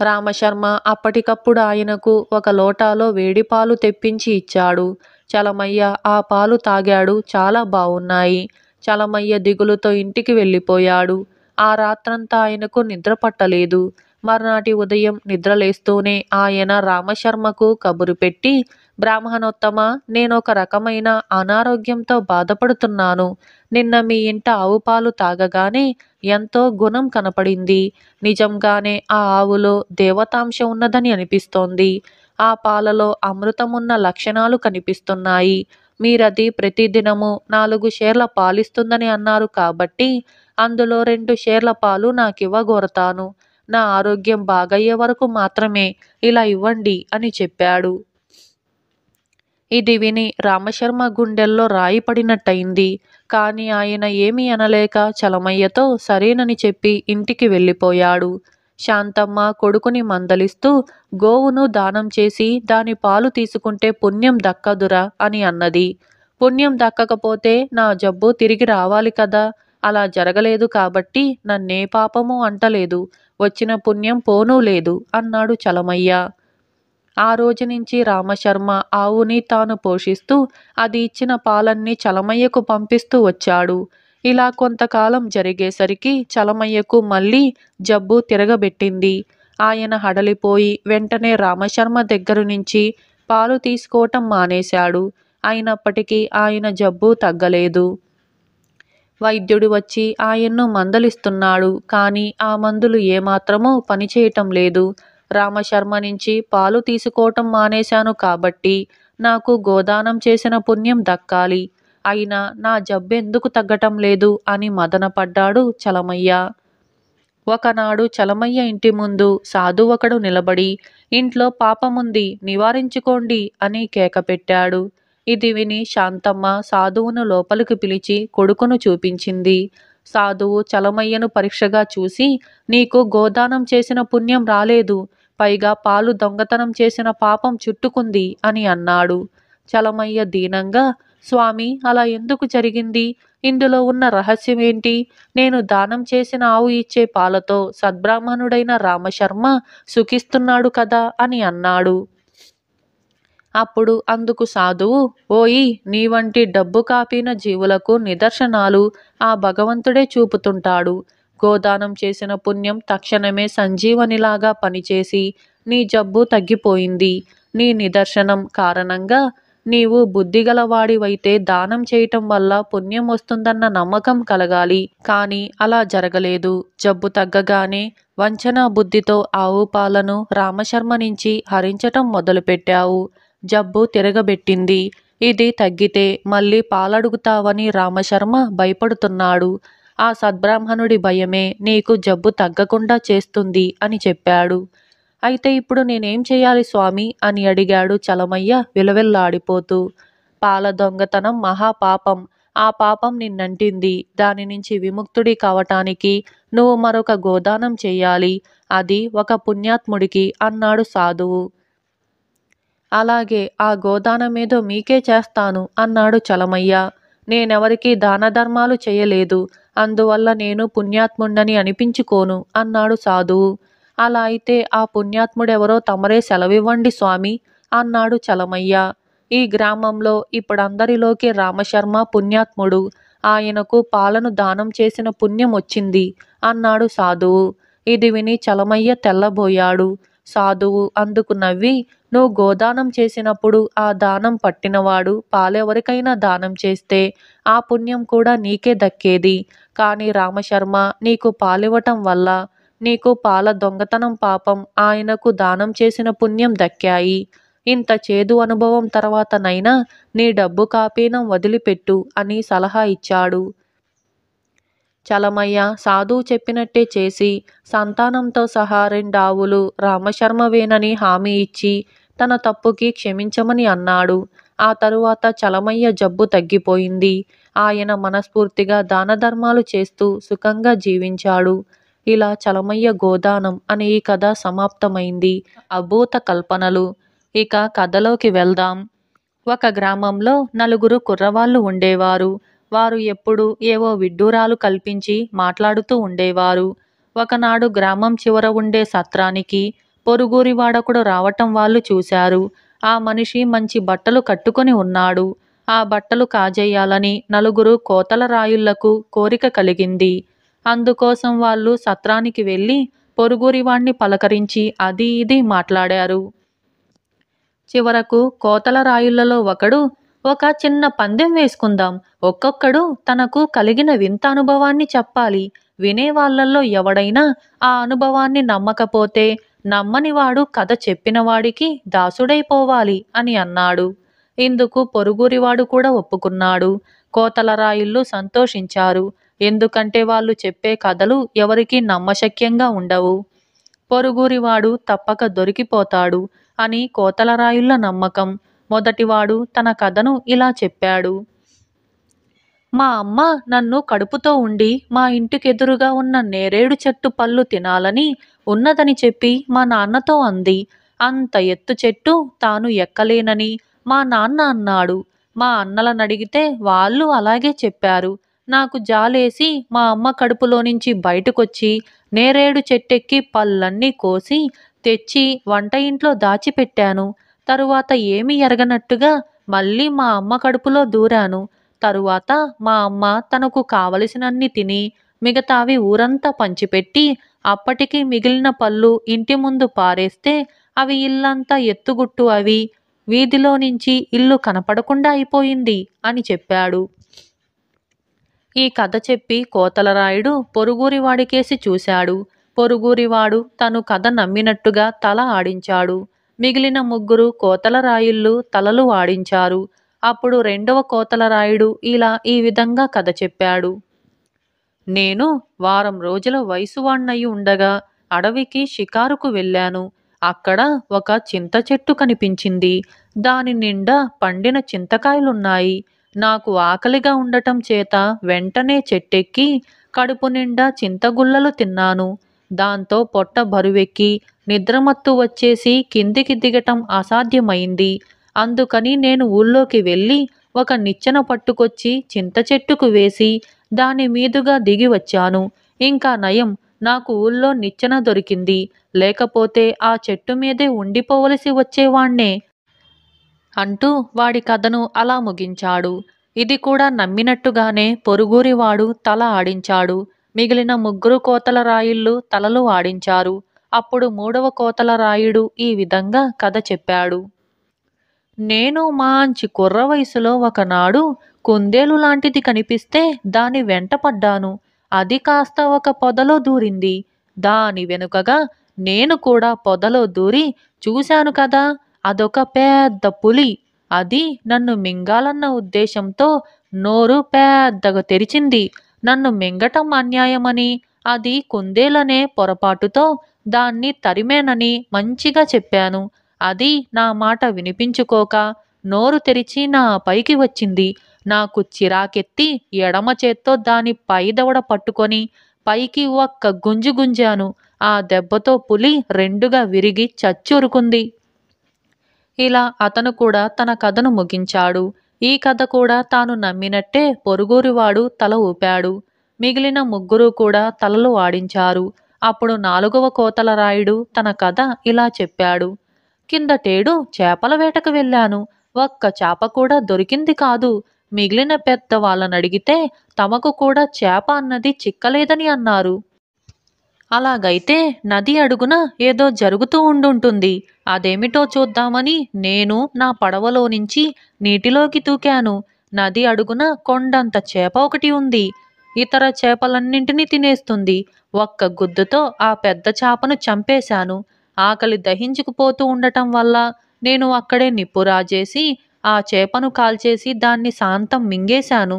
రామశర్మ అప్పటికప్పుడు ఆయనకు ఒక లోటాలో వేడి పాలు తెప్పించి ఇచ్చాడు. చలమయ్య ఆ పాలు తాగాడు. చాలా బావున్నాయి. చలమయ్య దిగులుతో ఇంటికి వెళ్ళిపోయాడు. ఆ రాత్రంతా ఆయనకు నిద్ర పట్టలేదు. మర్నాటి ఉదయం నిద్రలేస్తూనే ఆయన రామశర్మకు కబురు పెట్టి, బ్రాహ్మణోత్తమ, నేనొక రకమైన అనారోగ్యంతో బాధపడుతున్నాను. నిన్న మీ ఇంట ఆవు పాలు తాగగానే ఎంతో గుణం కనపడింది. నిజంగానే ఆ ఆవులో దేవతాంశ ఉన్నదని అనిపిస్తోంది. ఆ పాలలో అమృతమున్న లక్షణాలు కనిపిస్తున్నాయి. మీరది ప్రతిదినము 4 షేర్ల పాలిస్తుందని అన్నారు కాబట్టి అందులో 2 షేర్ల పాలు నాకివ్వగోరతాను. నా ఆరోగ్యం బాగయ్యే వరకు మాత్రమే ఇలా ఇవ్వండి అని చెప్పాడు. ఇది విని రామశర్మ గుండెల్లో రాయి పడినట్టయింది. కాని ఆయన ఏమీ అనలేక చలమయ్యతో సరేనని చెప్పి ఇంటికి వెళ్ళిపోయాడు. శాంతమ్మ కొడుకుని మందలిస్తూ, గోవును దానం చేసి దాని పాలు తీసుకుంటే పుణ్యం దక్కదురా అని అన్నది. పుణ్యం దక్కకపోతే నా జబ్బు తిరిగి రావాలి కదా. అలా జరగలేదు కాబట్టి నన్నే పాపము అంటలేదు. వచ్చిన పుణ్యం పోనూ లేదు అన్నాడు చలమయ్య. ఆ రోజు నుంచి రామశర్మ ఆవుని తాను పోషిస్తూ అది ఇచ్చిన పాలన్నీ చలమయ్యకు పంపిస్తూ వచ్చాడు. ఇలా కొంతకాలం జరిగేసరికి చలమయ్యకు మళ్ళీ జబ్బు తిరగబెట్టింది. ఆయన హడలిపోయి వెంటనే రామశర్మ దగ్గర నుంచి పాలు తీసుకోవటం మానేశాడు. అయినప్పటికీ ఆయన జబ్బు తగ్గలేదు. వైద్యుడు వచ్చి ఆయన్ను మందలిస్తున్నాడు. కానీ ఆ మందులు ఏమాత్రమూ పనిచేయటం లేదు. రామశర్మ నుంచి పాలు తీసుకోవటం మానేశాను కాబట్టి నాకు గోదానం చేసిన పుణ్యం దక్కాలి. అయినా నా జబ్బెందుకు తగ్గటం లేదు అని మదనపడ్డాడు చలమయ్య. ఒకనాడు చలమయ్య ఇంటి ముందు సాధువొకడు నిలబడి, ఇంట్లో పాపముంది నివారించుకోండి అని కేకపెట్టాడు. ఇది విని శాంతమ్మ సాధువును లోపలికి పిలిచి కొడుకును చూపించింది. సాధువు చలమయ్యను పరీక్షగా చూసి, నీకు గోదానం చేసిన పుణ్యం రాలేదు, పైగా పాలు దొంగతనం చేసిన పాపం చుట్టుకుంది అని అన్నాడు. చలమయ్య దీనంగా, స్వామి అలా ఎందుకు జరిగింది? ఇందులో ఉన్న రహస్యమేంటి? నేను దానం చేసిన ఆవు ఇచ్చే పాలతో సద్బ్రాహ్మణుడైన రామశర్మ సుఖిస్తున్నాడు కదా అని అన్నాడు. అప్పుడు అందుకు సాధువు, ఓయి, నీ వంటి డబ్బు కాపిన జీవులకు నిదర్శనాలు ఆ భగవంతుడే చూపుతుంటాడు. గోదానం చేసిన పుణ్యం తక్షణమే సంజీవనిలాగా పనిచేసి నీ జబ్బు తగ్గిపోయింది. నీ నిదర్శనం కారణంగా నీవు బుద్ధిగలవాడివైతే దానం చేయటం వల్ల పుణ్యం వస్తుందన్న నమ్మకం కలగాలి. కానీ అలా జరగలేదు. జబ్బు తగ్గగానే వంచనా బుద్ధితో ఆవు పాలను రామశర్మ నుంచి హరించటం మొదలుపెట్టావు. జబ్బు తిరగబెట్టింది. ఇది తగ్గితే మళ్ళీ పాలడుగుతావని రామశర్మ భయపడుతున్నాడు. ఆ సద్బ్రాహ్మణుడి భయమే నీకు జబ్బు తగ్గకుండా చేస్తుంది అని చెప్పాడు. అయితే ఇప్పుడు నేనేం చేయాలి స్వామి అని అడిగాడు చలమయ్య విలవిల్లాడిపోతూ. పాల దొంగతనం మహాపాపం. ఆ పాపం నిన్నంటింది. దాని నుంచి విముక్తుడి కావటానికి నువ్వు మరొక గోదానం చెయ్యాలి. అది ఒక పుణ్యాత్ముడికి అన్నాడు సాధువు. అలాగే ఆ గోదానమేదో మీకే చేస్తాను అన్నాడు చలమయ్య. నేనెవరికీ దాన ధర్మాలు చేయలేదు. అందువల్ల నేను పుణ్యాత్ముండని అనిపించుకోను అన్నాడు సాధువు. అలా అయితే ఆ పుణ్యాత్ముడెవరో తమరే సెలవివ్వండి స్వామి అన్నాడు చలమయ్య. ఈ గ్రామంలో ఇప్పుడందరిలోకి రామశర్మ పుణ్యాత్ముడు. ఆయనకు పాలను దానం చేసిన పుణ్యం వచ్చింది అన్నాడు సాధువు. ఇది విని చలమయ్య తెల్లబోయాడు. సాధువు అందుకు నవ్వి, నువ్వు గోదానం చేసినప్పుడు ఆ దానం పట్టినవాడు పాలెవరికైనా దానం చేస్తే ఆ పుణ్యం కూడా నీకే దక్కేది. కానీ రామశర్మ నీకు పాలివ్వటం వల్ల నీకు పాల దొంగతనం పాపం ఆయనకు దానం చేసిన పుణ్యం దక్కాయి. ఇంత చేదు అనుభవం తర్వాతనైనా నీ డబ్బు కాపీనం వదిలిపెట్టు అని సలహా ఇచ్చాడు. చలమయ్య సాధువు చెప్పినట్టే చేసి సంతానంతో సహా 2 ఆవులు రామశర్మవేనని హామీ ఇచ్చి తన తప్పుకి క్షమించమని అన్నాడు. ఆ తరువాత చలమయ్య జబ్బు తగ్గిపోయింది. ఆయన మనస్ఫూర్తిగా దానధర్మాలు చేస్తూ సుఖంగా జీవించాడు. ఇలా చలమయ్య గోదానం అనే ఈ కథ సమాప్తమైంది. అభూత కల్పనలు. ఇక కథలోకి వెళ్దాం. ఒక గ్రామంలో 4 కుర్రవాళ్ళు ఉండేవారు. వారు ఎప్పుడూ ఏవో విడ్డూరాలు కల్పించి మాట్లాడుతూ ఉండేవారు. ఒకనాడు గ్రామం చివర ఉండే సత్రానికి పొరుగురి వాడొకడు రావటం వాళ్ళు చూశారు. ఆ మనిషి మంచి బట్టలు కట్టుకొని ఉన్నాడు. ఆ బట్టలు కాజేయాలని 4 కోతల రాయుళ్లకు కోరిక కలిగింది. అందుకోసం వాళ్ళు సత్రానికి వెళ్ళి పొరుగురివాణ్ణి పలకరించి అది ఇది మాట్లాడారు. చివరకు కోతల రాయుళ్లలో ఒకడు, ఒక చిన్న పందెం వేసుకుందాం. ఒక్కొక్కడు తనకు కలిగిన వింత అనుభవాన్ని చెప్పాలి. వినేవాళ్లలో ఎవడైనా ఆ అనుభవాన్ని నమ్మకపోతే నమ్మనివాడు కథ చెప్పినవాడికి దాసుడైపోవాలి అని అన్నాడు. ఇందుకు పొరుగురివాడు కూడా ఒప్పుకున్నాడు. కోతలరాయుళ్ళు సంతోషించారు. ఎందుకంటే వాళ్ళు చెప్పే కథలు ఎవరికీ నమ్మశక్యంగా ఉండవు. పొరుగురివాడు తప్పక దొరికిపోతాడు అని కోతలరాయుళ్ళ నమ్మకం. మొదటివాడు తన కథను ఇలా చెప్పాడు. మా అమ్మ నన్ను కడుపుతో ఉండి మా ఇంటికెదురుగా ఉన్న నేరేడు చెట్టు పళ్ళు తినాలని ఉన్నదని చెప్పి మా నాన్నతో అంది. అంత ఎత్తు చెట్టు తాను ఎక్కలేనని మా నాన్న అన్నాడు. మా అన్నలనడిగితే వాళ్ళు అలాగే చెప్పారు. నాకు జాలేసి మా అమ్మ కడుపులో నుంచి బయటకొచ్చి నేరేడు చెట్టెక్కి పళ్ళన్నీ కోసి తెచ్చి వంట ఇంట్లో దాచిపెట్టాను. తరువాత ఏమీ ఎరగనట్టుగా మళ్ళీ మా అమ్మ కడుపులో దూరాను. తరువాత మా అమ్మ తనకు కావలసినన్ని తిని మిగతావి ఊరంతా పంచిపెట్టి అప్పటికి మిగిలిన పళ్ళు ఇంటి ముందు పారేస్తే అవి ఇల్లంతా ఎత్తుగుట్టు అవి వీధిలో నుంచి ఇల్లు కనపడకుండా అయిపోయింది అని చెప్పాడు. ఈ కథ చెప్పి కోతలరాయుడు పొరుగురివాడికేసి చూశాడు. పొరుగురివాడు తను కథ నమ్మినట్టుగా తల ఆడించాడు. మిగిలిన ముగ్గురు కోతలరాయుళ్ళు తలలు ఆడించారు. అప్పుడు రెండవ కోతలరాయుడు ఈ విధంగా కథ చెప్పాడు. నేను వారం రోజుల వయసువాణ్ణయి ఉండగా అడవికి షికారుకు వెళ్ళాను. అక్కడ ఒక చింత చెట్టు కనిపించింది. దాని నిండా పండిన చింతకాయలున్నాయి. నాకు ఆకలిగా ఉండటం చేత వెంటనే చెట్టెక్కి కడుపు నిండా చింతగుల్లలు తిన్నాను. దాంతో పొట్ట బరువెక్కి నిద్రమత్తు వచ్చేసి కిందికి దిగటం అసాధ్యమైంది. అందుకని నేను ఊళ్ళోకి వెళ్ళి ఒక నిచ్చెన పట్టుకొచ్చి చింత చెట్టుకు వేసి దాని మీదుగా దిగి వచ్చాను. ఇంకా నయం, నాకు ఊళ్ళో నిచ్చెన దొరికింది. లేకపోతే ఆ చెట్టు మీదే ఉండిపోవలసి వచ్చేవాణ్ణే అంటూ వాడి కథను అలా ముగించాడు. ఇది కూడా నమ్మినట్టుగానే పొరుగురివాడు తల ఆడించాడు. మిగిలిన ముగ్గురు కోతలరాయుళ్ళు తలలు ఆడించారు. అప్పుడు మూడవ కోతలరాయుడు ఈ విధంగా కథ చెప్పాడు. నేను మాంచి కుర్ర వయసులో ఒకనాడు కుందేలు లాంటిది కనిపిస్తే దాని వెంట పడ్డాను. అది కాస్త ఒక పొదలో దూరింది. దాని వెనుకగా నేను కూడా పొదలో దూరి చూశాను కదా, అదొక పెద్ద పులి. అది నన్ను మింగాలన్న ఉద్దేశంతో నోరు పెద్దగా తెరిచింది. నన్ను మింగటం అన్యాయమని, అది కుందేలనే పొరపాటుతో దాన్ని తరిమేనని మంచిగా చెప్పాను. అది నా మాట వినిపించుకోక నోరు తెరిచి నా పైకి వచ్చింది. నాకు చిరాకెత్తి ఎడమ చేత్తో దాని పై దవడ పట్టుకొని పైకి ఒక్క గుంజు గుంజాను. ఆ దెబ్బతో పులి రెండుగా విరిగి చచ్చురుకుంది. ఇలా అతను కూడా తన కథను ముగించాడు. ఈ కథ కూడా తాను నమ్మినట్టే పొరుగురివాడు తల ఊపాడు. మిగిలిన ముగ్గురు కూడా తలలు ఆడించారు. అప్పుడు నాలుగవ కోతలరాయుడు తన కథ ఇలా చెప్పాడు. కిందటేడు చేపల వేటకు వెళ్ళాను. ఒక్క చేప కూడా దొరికింది కాదు. మిగిలిన పెద్ద వాళ్ళనడిగితే తమకు కూడా చేప అన్నది చిక్కలేదని అన్నారు. అలాగైతే నది అడుగున ఏదో జరుగుతూ ఉండుంటుంది. అదేమిటో చూద్దామని నేను నా పడవలో నుంచి నీటిలోకి దూకాను. నది అడుగున కొండంత చేప ఒకటి ఉంది. ఇతర చేపలన్నింటినీ తినేస్తుంది. ఒక్క గుద్దుతో ఆ పెద్ద చేపను చంపేశాను. ఆకలి దహించుకుపోతూ ఉండటం వల్ల నేను అక్కడే నిప్పు రాజేసి ఆ చేపను కాల్చేసి దాన్ని శాంతం మింగేశాను.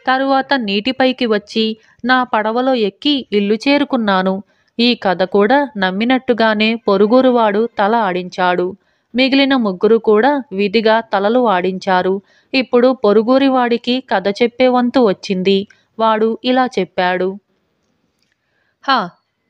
తరువాత నీటిపైకి వచ్చి నా పడవలో ఎక్కి ఇల్లు చేరుకున్నాను. ఈ కథ కూడా నమ్మినట్టుగానే పొరుగురువాడు తల ఆడించాడు. మిగిలిన ముగ్గురు కూడా విధిగా తలలు ఆడించారు. ఇప్పుడు పొరుగురివాడికి కథ చెప్పే వంతు వచ్చింది. వాడు ఇలా చెప్పాడు. హా,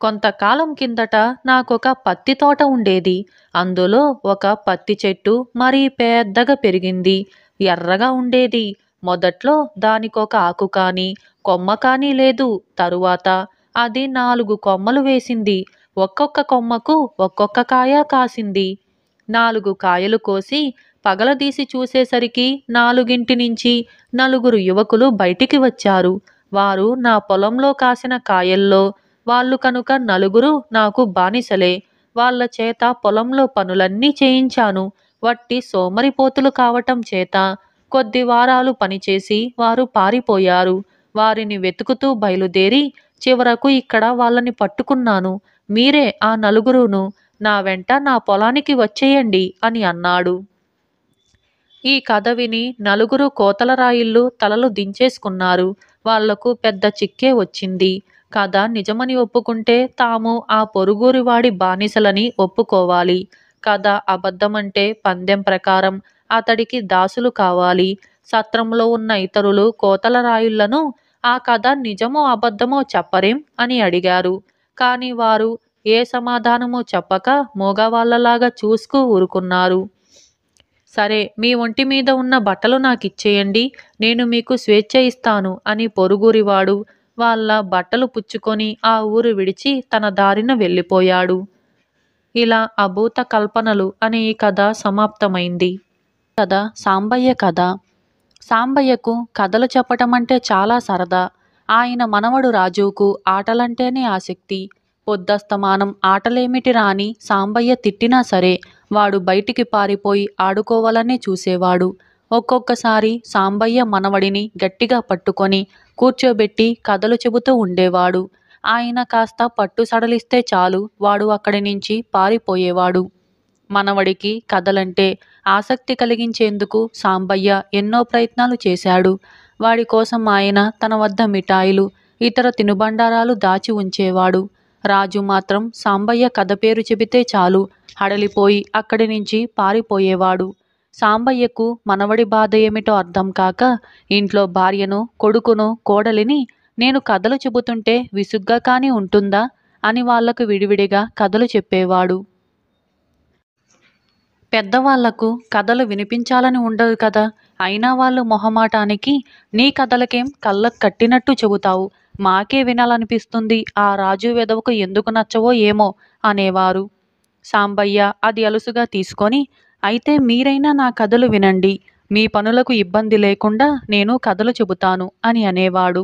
కొంతకాలం కిందట నాకొక పత్తి తోట ఉండేది. అందులో ఒక పత్తి చెట్టు మరీ పెద్దగా పెరిగింది. ఎర్రగా ఉండేది. మొదట్లో దానికొక ఆకు కానీ కొమ్మ కానీ లేదు. తరువాత అది 4 కొమ్మలు వేసింది. ఒక్కొక్క కొమ్మకు ఒక్కొక్క కాయ కాసింది. 4 కాయలు కోసి పగలదీసి చూసేసరికి 4 నుంచి 4 యువకులు బయటికి వచ్చారు. వారు నా పొలంలో కాసిన కాయల్లో వాళ్ళు కనుక 4 నాకు బానిసలే. వాళ్ళ చేత పొలంలో పనులన్నీ చేయించాను. వట్టి సోమరిపోతులు కావటం చేత కొద్ది వారాలు పనిచేసి వారు పారిపోయారు. వారిని వెతుకుతూ బయలుదేరి చివరకు ఇక్కడ వాళ్ళని పట్టుకున్నాను. మీరే ఆ 4. నా వెంట నా పొలానికి వచ్చేయండి అని అన్నాడు. ఈ కథ విని నలుగురు కోతలరాయుళ్ళు తలలు దించేసుకున్నారు. వాళ్లకు పెద్ద చిక్కే వచ్చింది. కథ నిజమని ఒప్పుకుంటే తాము ఆ పొరుగురివాడి బానిసలని ఒప్పుకోవాలి. కథ అబద్ధమంటే పందెం ప్రకారం అతడికి దాసులు కావాలి. సత్రంలో ఉన్న ఇతరులు కోతలరాయుళ్లను ఆ కథ నిజమో అబద్ధమో చెప్పరేం అని అడిగారు. కాని వారు ఏ సమాధానమూ చెప్పక మూగవాళ్లలాగా చూస్తూ ఊరుకున్నారు. సరే, మీ ఒంటి మీద ఉన్న బట్టలు నాకిచ్చేయండి, నేను మీకు స్వేచ్ఛ ఇస్తాను అని పొరుగురివాడు వాళ్ళ బట్టలు పుచ్చుకొని ఆ ఊరు విడిచి తన దారిన వెళ్ళిపోయాడు. ఇలా అభూత కల్పనలు అనే ఈ కథ సమాప్తమైంది. కథ సాంబయ్య కథ. సాంబయ్యకు కథలు చెప్పటం అంటే చాలా సరదా. ఆయన మనవడు రాజుకు ఆటలంటేనే ఆసక్తి. పొద్దస్తమానం ఆటలేమిటిరా అని సాంబయ్య తిట్టినా సరే వాడు బయటికి పారిపోయి ఆడుకోవాలనే చూసేవాడు. ఒక్కొక్కసారి సాంబయ్య మనవడిని గట్టిగా పట్టుకొని కూర్చోబెట్టి కథలు చెబుతూ ఉండేవాడు. ఆయన కాస్త పట్టు సడలిస్తే చాలు వాడు అక్కడి నుంచి పారిపోయేవాడు. మనవడికి కథలంటే ఆసక్తి కలిగించేందుకు సాంబయ్య ఎన్నో ప్రయత్నాలు చేశాడు. వాడి కోసం ఆయన తన వద్ద మిఠాయిలు, ఇతర తినుబండారాలు దాచి ఉంచేవాడు. రాజు మాత్రం సాంబయ్య కథ పేరు చెబితే చాలు హడలిపోయి అక్కడి నుంచి పారిపోయేవాడు. సాంబయ్యకు మనవడి బాధ ఏమిటో అర్థం కాక ఇంట్లో భార్యను, కొడుకును, కోడలిని నేను కథలు చెబుతుంటే విసుగ్గా కాని ఉంటుందా అని వాళ్లకు విడివిడిగా కథలు చెప్పేవాడు. పెద్దవాళ్లకు కథలు వినిపించాలని ఉండదు కదా, అయినా వాళ్ళు మొహమాటానికి నీ కథలకేం కళ్ళకు కట్టినట్టు చెబుతావు, మాకే వినాలనిపిస్తుంది, ఆ రాజు వెధవకు ఎందుకు నచ్చవో ఏమో అనేవారు. సాంబయ్య అది అలుసుగా తీసుకొని అయితే మీరైనా నా కథలు వినండి, మీ పనులకు ఇబ్బంది లేకుండా నేను కథలు చెబుతాను అని అనేవాడు.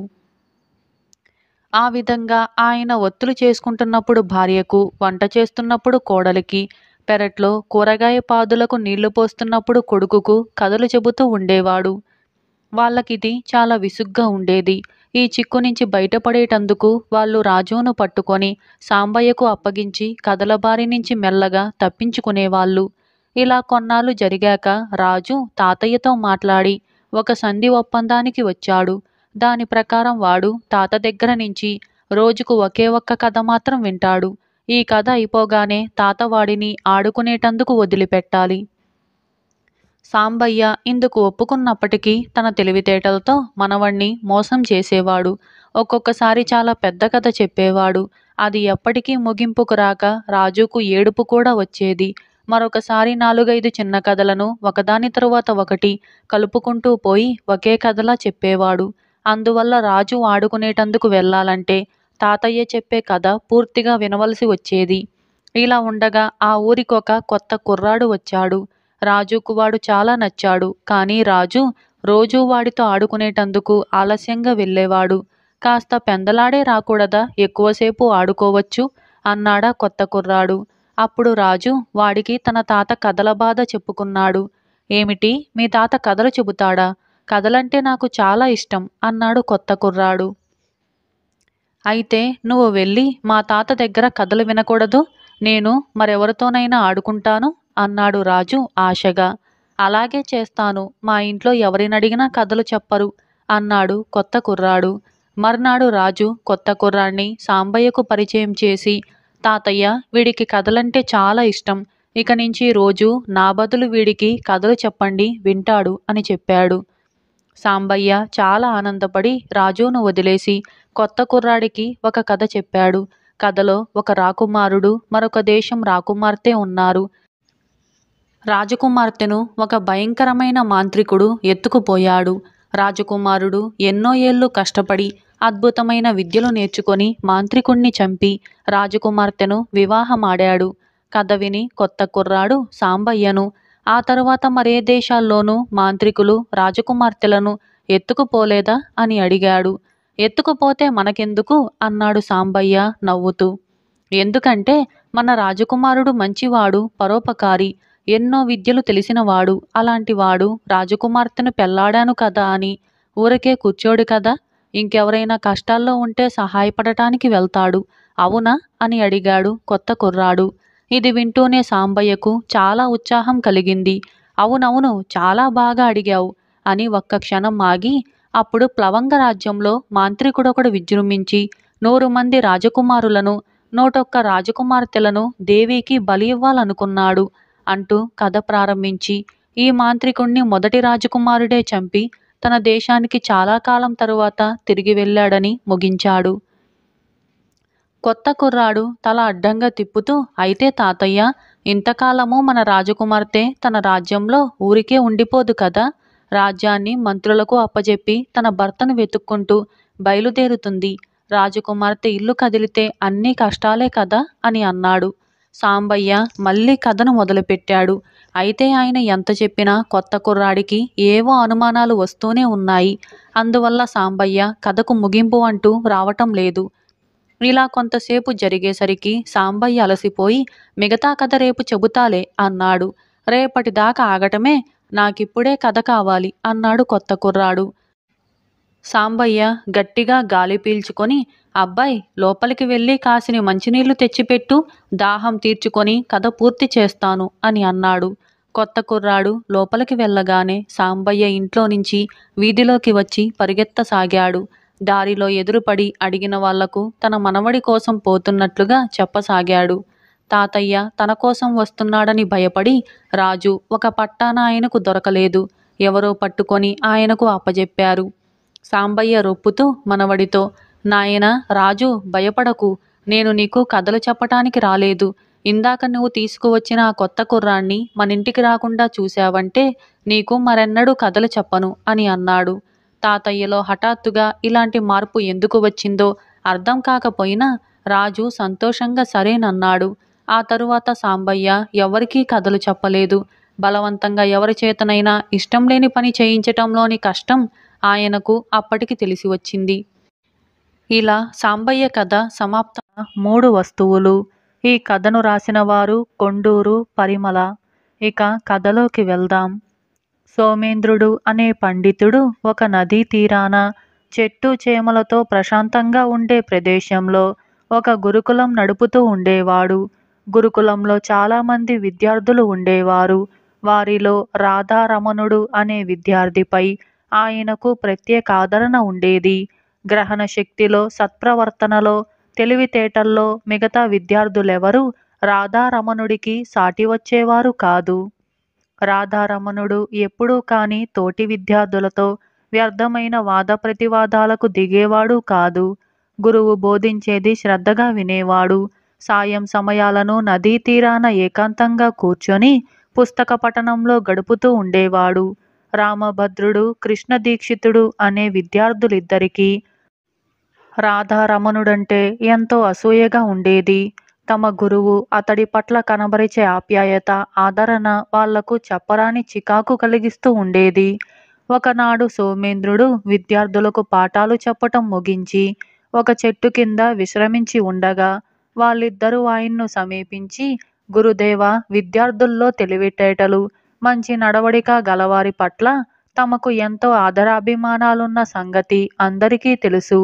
ఆ విధంగా ఆయన ఒత్తులు చేసుకుంటున్నప్పుడు భార్యకు, వంట చేస్తున్నప్పుడు కోడలికి, పెరట్లో కూరగాయ పాదులకు నీళ్లు పోస్తున్నప్పుడు కొడుకుకు కథలు చెబుతూ ఉండేవాడు. వాళ్ళకిది చాలా విసుగ్గా ఉండేది. ఈ చిక్కు నుంచి బయటపడేటందుకు వాళ్ళు రాజును పట్టుకొని సాంబయ్యకు అప్పగించి కథల బారి నుంచి మెల్లగా తప్పించుకునేవాళ్ళు. ఇలా కొన్నాళ్ళు జరిగాక రాజు తాతయ్యతో మాట్లాడి ఒక సంధి ఒప్పందానికి వచ్చాడు. దాని ప్రకారం వాడు తాత దగ్గర నుంచి రోజుకు ఒకే ఒక్క కథ మాత్రం వింటాడు. ఈ కథ అయిపోగానే తాత వాడిని ఆడుకునేటందుకు వదిలిపెట్టాలి. సాంబయ్య ఇందుకు ఒప్పుకున్నప్పటికీ తన తెలివితేటలతో మనవణ్ణి మోసం చేసేవాడు. ఒక్కొక్కసారి చాలా పెద్ద కథ చెప్పేవాడు. అది ఎప్పటికీ ముగింపుకు రాక రాజుకు ఏడుపు కూడా వచ్చేది. మరొకసారి 4-5 చిన్న కథలను ఒకదాని తరువాత ఒకటి కలుపుకుంటూ పోయి ఒకే కథలా చెప్పేవాడు. అందువల్ల రాజు ఆడుకునేటందుకు వెళ్ళాలంటే తాతయ్య చెప్పే కథ పూర్తిగా వినవలసి వచ్చేది. ఇలా ఉండగా ఆ ఊరికొక కొత్త కుర్రాడు వచ్చాడు. రాజుకు వాడు చాలా నచ్చాడు. కానీ రాజు రోజూ వాడితో ఆడుకునేటందుకు ఆలస్యంగా వెళ్ళేవాడు. కాస్త పెందలాడే రాకూడదా, ఎక్కువసేపు ఆడుకోవచ్చు అన్నాడా కొత్త కుర్రాడు. అప్పుడు రాజు వాడికి తన తాత కథల బాధ చెప్పుకున్నాడు. ఏమిటి, మీ తాత కథలు చెబుతాడా? కథలంటే నాకు చాలా ఇష్టం అన్నాడు కొత్త కుర్రాడు. అయితే నువ్వు వెళ్ళి మా తాత దగ్గర కథలు వినకూడదు, నేను మరెవరితోనైనా ఆడుకుంటాను అన్నాడు రాజు ఆశగా. అలాగే చేస్తాను, మా ఇంట్లో ఎవరినడిగినా కథలు చెప్పరు అన్నాడు కొత్త కుర్రాడు. మర్నాడు రాజు కొత్త కుర్రాడిని సాంబయ్యకు పరిచయం చేసి, తాతయ్య, వీడికి కథలంటే చాలా ఇష్టం, ఇక నుంచి రోజు నా బదులు వీడికి కథలు చెప్పండి, వింటాడు అని చెప్పాడు. సాంబయ్య చాలా ఆనందపడి రాజును వదిలేసి కొత్త కుర్రాడికి ఒక కథ చెప్పాడు. కథలో ఒక రాకుమారుడు, మరొక దేశం రాకుమార్తె ఉన్నారు. రాజకుమార్తెను ఒక భయంకరమైన మాంత్రికుడు ఎత్తుకుపోయాడు. రాజకుమారుడు ఎన్నో ఏళ్లు కష్టపడి అద్భుతమైన విద్యలు నేర్చుకొని మాంత్రికుణ్ణి చంపి రాజకుమార్తెను వివాహమాడాడు. కథ విని కొత్త కుర్రాడు సాంబయ్యను, ఆ తరువాత మరే దేశాల్లోనూ మాంత్రికులు రాజకుమార్తెలను ఎత్తుకుపోలేదా అని అడిగాడు. ఎత్తుకుపోతే మనకెందుకు అన్నాడు సాంబయ్య నవ్వుతూ. ఎందుకంటే మన రాజకుమారుడు మంచివాడు, పరోపకారి, ఎన్నో విద్యలు తెలిసినవాడు. అలాంటి వాడు రాజకుమార్తెను పెళ్లాడాను కదా అని ఊరికే కూర్చోడు కదా, ఇంకెవరైనా కష్టాల్లో ఉంటే సహాయపడటానికి వెళ్తాడు, అవునా అని అడిగాడు కొత్త కుర్రాడు. ఇది వింటూనే సాంబయ్యకు చాలా ఉత్సాహం కలిగింది. అవునవును, చాలా బాగా అడిగావు అని ఒక్క క్షణం ఆగి, అప్పుడు ప్లవంగ రాజ్యంలో మాంత్రికుడొకడు విజృంభించి 100 మంది రాజకుమారులను 101 రాజకుమార్తెలను దేవికి బలి ఇవ్వాలనుకున్నాడు అంటూ కథ ప్రారంభించి, ఈ మాంత్రికుణ్ణి మొదటి రాజకుమారుడే చంపి తన దేశానికి చాలా కాలం తరువాత తిరిగి వెళ్ళాడని ముగించాడు. కొత్త కుర్రాడు తల అడ్డంగా తిప్పుతూ, అయితే తాతయ్య, ఇంతకాలము మన రాజకుమార్తె తన రాజ్యంలో ఊరికే ఉండిపోదు కదా, రాజ్యాన్ని మంత్రులకు అప్పజెప్పి తన భర్తను వెతుక్కుంటూ బయలుదేరుతుంది. రాజకుమార్తె ఇల్లు కదిలితే అన్నీ కష్టాలే కదా అని అన్నాడు. సాంబయ్య మళ్ళీ కథను మొదలుపెట్టాడు. అయితే ఆయన ఎంత చెప్పినా కొత్త కుర్రాడికి ఏవో అనుమానాలు వస్తూనే ఉన్నాయి. అందువల్ల సాంబయ్య కథకు ముగింపు అంటూ రావటం లేదు. ఇలా కొంతసేపు జరిగేసరికి సాంబయ్య అలసిపోయి, మిగతా కథ రేపు చెబుతాలే అన్నాడు. రేపటిదాకా ఆగటమే, నాకిప్పుడే కథ కావాలి అన్నాడు కొత్త కుర్రాడు. సాంబయ్య గట్టిగా గాలి పీల్చుకొని, అబ్బాయి, లోపలికి వెళ్ళి కాసిని మంచినీళ్లు తెచ్చిపెట్టు, దాహం తీర్చుకొని కథ పూర్తి చేస్తాను అని అన్నాడు. కొత్త కుర్రాడు లోపలికి వెళ్ళగానే సాంబయ్య ఇంట్లో నుంచి వీధిలోకి వచ్చి పరిగెత్తసాగాడు. దారిలో ఎదురుపడి అడిగిన వాళ్లకు తన మనవడి కోసం పోతున్నట్లుగా చెప్పసాగాడు. తాతయ్య తన కోసం వస్తున్నాడని భయపడి రాజు ఒక పట్టాన ఆయనకు దొరకలేదు. ఎవరో పట్టుకొని ఆయనకు అప్పజెప్పారు. సాంబయ్య రొప్పుతూ మనవడితో, నాయనా రాజు, భయపడకు, నేను నీకు కథలు చెప్పటానికి రాలేదు. ఇందాక నువ్వు తీసుకువచ్చిన ఆ కొత్త కుర్రాణ్ణి మనింటికి రాకుండా చూశావంటే నీకు మరెన్నడూ కథలు చెప్పను అని అన్నాడు. తాతయ్యలో హఠాత్తుగా ఇలాంటి మార్పు ఎందుకు వచ్చిందో అర్థం కాకపోయినా రాజు సంతోషంగా సరేనన్నాడు. ఆ తరువాత సాంబయ్య ఎవరికీ కథలు చెప్పలేదు. బలవంతంగా ఎవరి చేతనైనా ఇష్టం లేని పని చేయించటంలోని కష్టం ఆయనకు అప్పటికి తెలిసి వచ్చింది. ఇలా సాంబయ్య కథ సమాప్తం. 3 వస్తువులు. ఈ కథను రాసిన వారు కొండూరు పరిమళ. ఇక కథలోకి వెళ్దాం. సోమేంద్రుడు అనే పండితుడు ఒక నదీ తీరాన చెట్టు చేమలతో ప్రశాంతంగా ఉండే ప్రదేశంలో ఒక గురుకులం నడుపుతూ ఉండేవాడు. గురుకులంలో చాలామంది విద్యార్థులు ఉండేవారు. వారిలో రాధారమణుడు అనే విద్యార్థిపై ఆయనకు ప్రత్యేక ఆదరణ ఉండేది. గ్రహణ శక్తిలో, సత్ప్రవర్తనలో, తెలివితేటల్లో మిగతా విద్యార్థులెవరూ రాధారమణుడికి సాటి వచ్చేవారు కాదు. రాధారమణుడు ఎప్పుడూ కాని తోటి విద్యార్థులతో వ్యర్థమైన వాద ప్రతివాదాలకు దిగేవాడు కాదు. గురువు బోధించేది శ్రద్ధగా వినేవాడు. సాయం సమయాలను నదీ తీరాన ఏకాంతంగా కూర్చొని పుస్తక పఠనంలో గడుపుతూ ఉండేవాడు. రామభద్రుడు, కృష్ణ దీక్షితుడు అనే విద్యార్థులిద్దరికీ రాధారమణుడంటే ఎంతో అసూయగా ఉండేది. తమ గురువు అతడి పట్ల కనబరిచే ఆప్యాయత, ఆదరణ వాళ్లకు చెప్పరాని చికాకు కలిగిస్తూ ఉండేది. ఒకనాడు సోమేంద్రుడు విద్యార్థులకు పాఠాలు చెప్పటం ముగించి ఒక చెట్టు కింద విశ్రమించి ఉండగా వాళ్ళిద్దరూ ఆయన్ను సమీపించి, గురుదేవా, విద్యార్థుల్లో తెలివితేటలు, మంచి నడవడిక గలవారి పట్ల తమకు ఎంతో ఆదరాభిమానాలున్న సంగతి అందరికీ తెలుసు.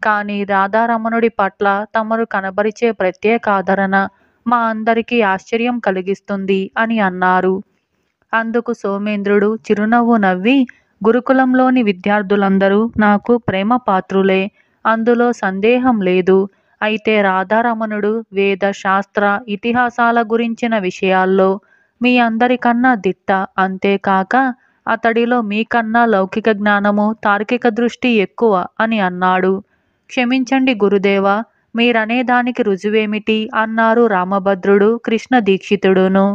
కానీ రాధారమణుడి పట్ల తమరు కనబరిచే ప్రత్యేక ఆదరణ మా అందరికీ ఆశ్చర్యం కలిగిస్తుంది అని అన్నారు. అందుకు సోమేంద్రుడు చిరునవ్వు నవ్వి, గురుకులంలోని విద్యార్థులందరూ నాకు ప్రేమ పాత్రులే, అందులో సందేహం లేదు. అయితే రాధారమణుడు వేద, శాస్త్ర, ఇతిహాసాల గురించిన విషయాల్లో మీ అందరికన్నా దిట్ట. అంతేకాక అతడిలో మీకన్నా లౌకిక జ్ఞానము, తార్కిక దృష్టి ఎక్కువ అని అన్నాడు. క్షమించండి గురుదేవా, మీరనే దానికి రుజువేమిటి అన్నారు రామభద్రుడు, కృష్ణ దీక్షితుడును.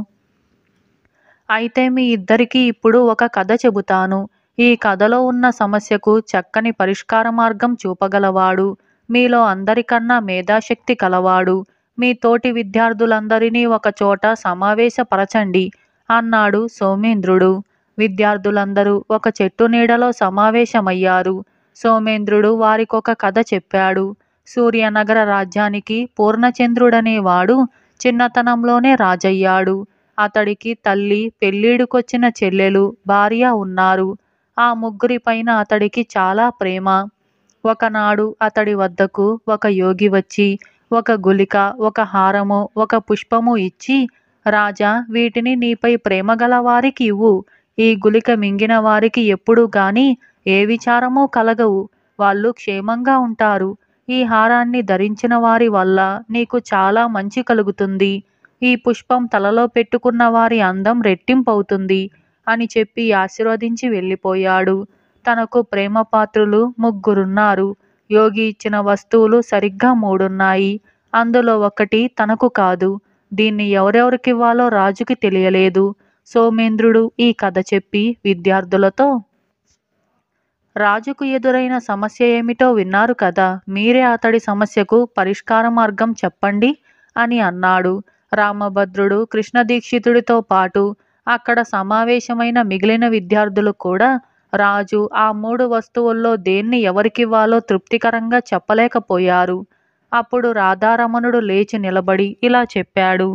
అయితే మీ ఇద్దరికీ ఇప్పుడు ఒక కథ చెబుతాను. ఈ కథలో ఉన్న సమస్యకు చక్కని పరిష్కార మార్గం చూపగలవాడు, మీలో అందరికన్నా మేధాశక్తి కలవాడు, మీ తోటి విద్యార్థులందరినీ ఒకచోట సమావేశపరచండి అన్నాడు సోమేంద్రుడు. విద్యార్థులందరూ ఒక చెట్టు నీడలో సమావేశమయ్యారు. సోమేంద్రుడు వారికొక కథ చెప్పాడు. సూర్యనగర రాజ్యానికి పూర్ణచంద్రుడనేవాడు చిన్నతనంలోనే రాజయ్యాడు. అతడికి తల్లి, పెళ్ళిడుకొచ్చిన చెల్లెలు, భార్య ఉన్నారు. ఆ ముగ్గురిపైన అతడికి చాలా ప్రేమ. ఒకనాడు అతడి వద్దకు ఒక యోగి వచ్చి, ఒక గుళిక, ఒక హారము, ఒక పుష్పము ఇచ్చి, రాజా, వీటిని నీపై ప్రేమగల వారికి ఇవ్వు. ఈ గుళిక మింగిన వారికి ఎప్పుడూ గాని ఏ విచారమూ కలగవు. వాళ్ళు క్షేమంగా ఉంటారు. ఈ హారాన్ని ధరించిన వారి వల్ల నీకు చాలా మంచి కలుగుతుంది. ఈ పుష్పం తలలో పెట్టుకున్న వారి అందం రెట్టింపవుతుంది అని చెప్పి ఆశీర్వదించి వెళ్ళిపోయాడు. తనకు ప్రేమపాత్రులు ముగ్గురున్నారు. యోగి ఇచ్చిన వస్తువులు సరిగ్గా మూడున్నాయి. అందులో ఒకటి తనకు కాదు. దీన్ని ఎవరెవరికివ్వాలో రాజుకి తెలియలేదు. సోమేంద్రుడు ఈ కథ చెప్పి విద్యార్థులతో, రాజుకు ఎదురైన సమస్య ఏమిటో విన్నారు కదా, మీరే అతడి సమస్యకు పరిష్కార మార్గం చెప్పండి అని అన్నాడు. రామభద్రుడు కృష్ణదీక్షితుడితో పాటు అక్కడ సమావేశమైన మిగిలిన విద్యార్థులు కూడా రాజు ఆ 3 వస్తువుల్లో దేన్ని ఎవరికివ్వాలో తృప్తికరంగా చెప్పలేకపోయారు. అప్పుడు రాధారమణుడు లేచి నిలబడి ఇలా చెప్పాడు.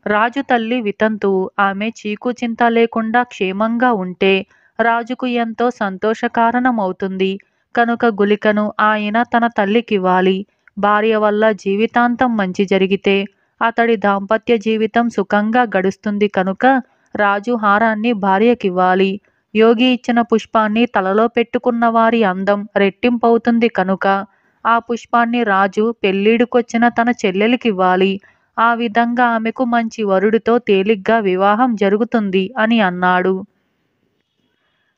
రాజు తల్లి వితంతువు. ఆమె చీకు చింత లేకుండా క్షేమంగా ఉంటే రాజుకు ఎంతో సంతోషకారణమవుతుంది. కనుక గుళికను ఆయన తన తల్లికివ్వాలి. భార్య వల్ల జీవితాంతం మంచి జరిగితే అతడి దాంపత్య జీవితం సుఖంగా గడుస్తుంది. కనుక రాజు హారాన్ని భార్యకివ్వాలి. యోగి ఇచ్చిన పుష్పాన్ని తలలో పెట్టుకున్న వారి అందం రెట్టింపవుతుంది కనుక ఆ పుష్పాన్ని రాజు పెళ్ళిడుకొచ్చిన తన చెల్లెలికివ్వాలి. ఆ విధంగా ఆమెకు మంచి వరుడితో తేలిగ్గా వివాహం జరుగుతుంది అని అన్నాడు.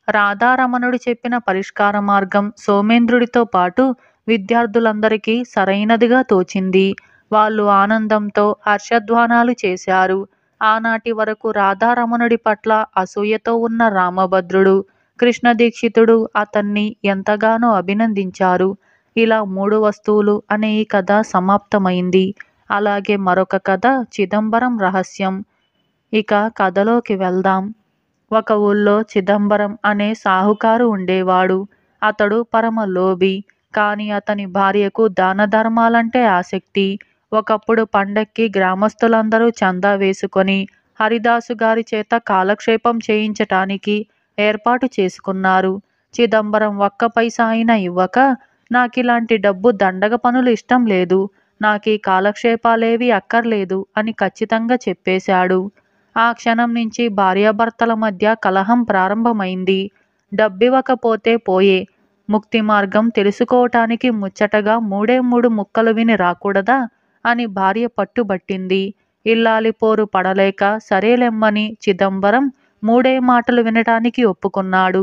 రాధారమణుడు చెప్పిన పరిష్కార మార్గం సోమేంద్రుడితో పాటు విద్యార్థులందరికీ సరైనదిగా తోచింది. వాళ్ళు ఆనందంతో హర్షధ్వానాలు చేశారు. ఆనాటి వరకు రాధారమణుడి పట్ల అసూయతో ఉన్న రామభద్రుడు, కృష్ణదీక్షితుడు అతన్ని ఎంతగానో అభినందించారు. ఇలా 3 వస్తువులు అనే ఈ కథ సమాప్తమైంది. అలాగే మరొక కథ చిదంబరం రహస్యం. ఇక కథలోకి వెళ్దాం. ఒక ఊళ్ళో చిదంబరం అనే సాహుకారు ఉండేవాడు. అతడు పరమ లోభి. కానీ అతని భార్యకు దాన ధర్మాలంటే ఆసక్తి. ఒకప్పుడు పండక్కి గ్రామస్తులందరూ చందా వేసుకొని హరిదాసు గారి చేత కాలక్షేపం చేయించటానికి ఏర్పాటు చేసుకున్నారు. చిదంబరం ఒక్క పైసా అయినా ఇవ్వక, నాకిలాంటి డబ్బు దండగ పనులు ఇష్టం లేదు, నాకీ కాలక్షేపాలేవీ అక్కర్లేదు అని ఖచ్చితంగా చెప్పేశాడు. ఆ క్షణం నుంచి భార్యాభర్తల మధ్య కలహం ప్రారంభమైంది. డబ్బివ్వకపోతే పోయే, ముక్తి మార్గం తెలుసుకోవటానికి ముచ్చటగా 3 ముక్కలు విని రాకూడదా అని భార్య పట్టుబట్టింది. ఇల్లాలి పోరు పడలేక సరేలెమ్మని చిదంబరం 3 మాటలు వినటానికి ఒప్పుకున్నాడు.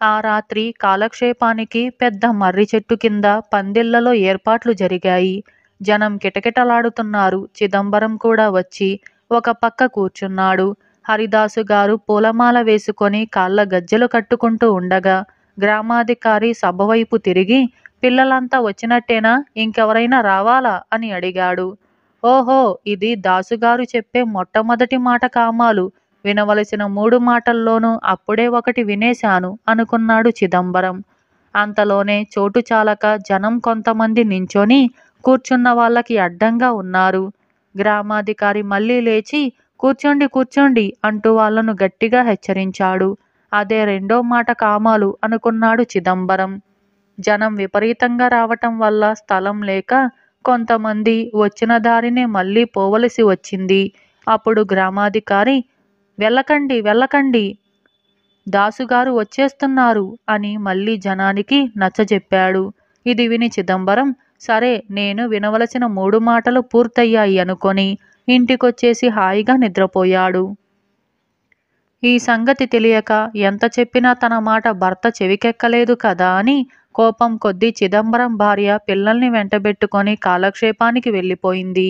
ఆ రాత్రి కాలక్షేపానికి పెద్ద మర్రి చెట్టు కింద పందిళ్లలో ఏర్పాట్లు జరిగాయి. జనం కిటకిటలాడుతున్నారు. చిదంబరం కూడా వచ్చి ఒక పక్క కూర్చున్నాడు. హరిదాసు గారు పూలమాల వేసుకొని కాళ్ళ గజ్జెలు కట్టుకుంటూ ఉండగా గ్రామాధికారి సభ వైపు తిరిగి, పిల్లలంతా వచ్చినట్టేనా, ఇంకెవరైనా రావాలా అని అడిగాడు. ఓహో, ఇది దాసుగారు చెప్పే మొట్టమొదటి మాట కామాలు. వినవలసిన 3 మాటల్లోనూ అప్పుడే ఒకటి వినేశాను అనుకున్నాడు చిదంబరం. అంతలోనే చోటు చాలక జనం కొంతమంది నించొని కూర్చున్న వాళ్ళకి అడ్డంగా ఉన్నారు. గ్రామాధికారి మళ్ళీ లేచి కూర్చోండి కూర్చోండి అంటూ వాళ్లను గట్టిగా హెచ్చరించాడు. అదే 2వ మాట కామాలు అనుకున్నాడు చిదంబరం. జనం విపరీతంగా రావటం వల్ల స్థలం లేక కొంతమంది వచ్చిన దారినే మళ్ళీ పోవలసి వచ్చింది. అప్పుడు గ్రామాధికారి, వెళ్ళకండి వెళ్ళకండి, దాసుగారు వచ్చేస్తున్నారు అని మళ్ళీ జనానికి నచ్చజెప్పాడు. ఇది విని చిదంబరం, సరే, నేను వినవలసిన 3 మాటలు పూర్తయ్యాయి అనుకొని ఇంటికొచ్చేసి హాయిగా నిద్రపోయాడు. ఈ సంగతి తెలియక ఎంత చెప్పినా తన మాట భర్త చెవికెక్కలేదు కదా అని కోపం కొద్దీ చిదంబరం భార్య పిల్లల్ని వెంటబెట్టుకొని కాలక్షేపానికి వెళ్ళిపోయింది.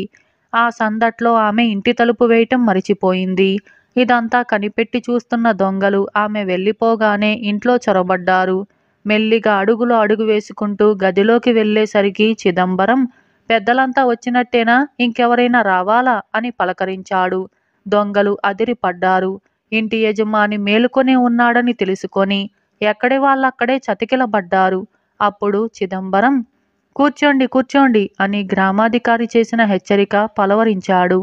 ఆ సందట్లో ఆమె ఇంటి తలుపు వేయటం మరిచిపోయింది. ఇదంతా కనిపెట్టి చూస్తున్న దొంగలు ఆమె వెళ్ళిపోగానే ఇంట్లో చొరబడ్డారు. మెల్లిగా అడుగులో అడుగు వేసుకుంటూ గదిలోకి వెళ్ళేసరికి చిదంబరం, పెద్దలంతా వచ్చినట్టేనా, ఇంకెవరైనా రావాలా అని పలకరించాడు. దొంగలు అదిరిపడ్డారు. ఇంటి యజమాని మేలుకొనే ఉన్నాడని తెలుసుకొని ఎక్కడి వాళ్ళక్కడే చతికిలబడ్డారు. అప్పుడు చిదంబరం, కూర్చోండి కూర్చోండి అని గ్రామాధికారి చేసిన హెచ్చరిక పలవరించాడు.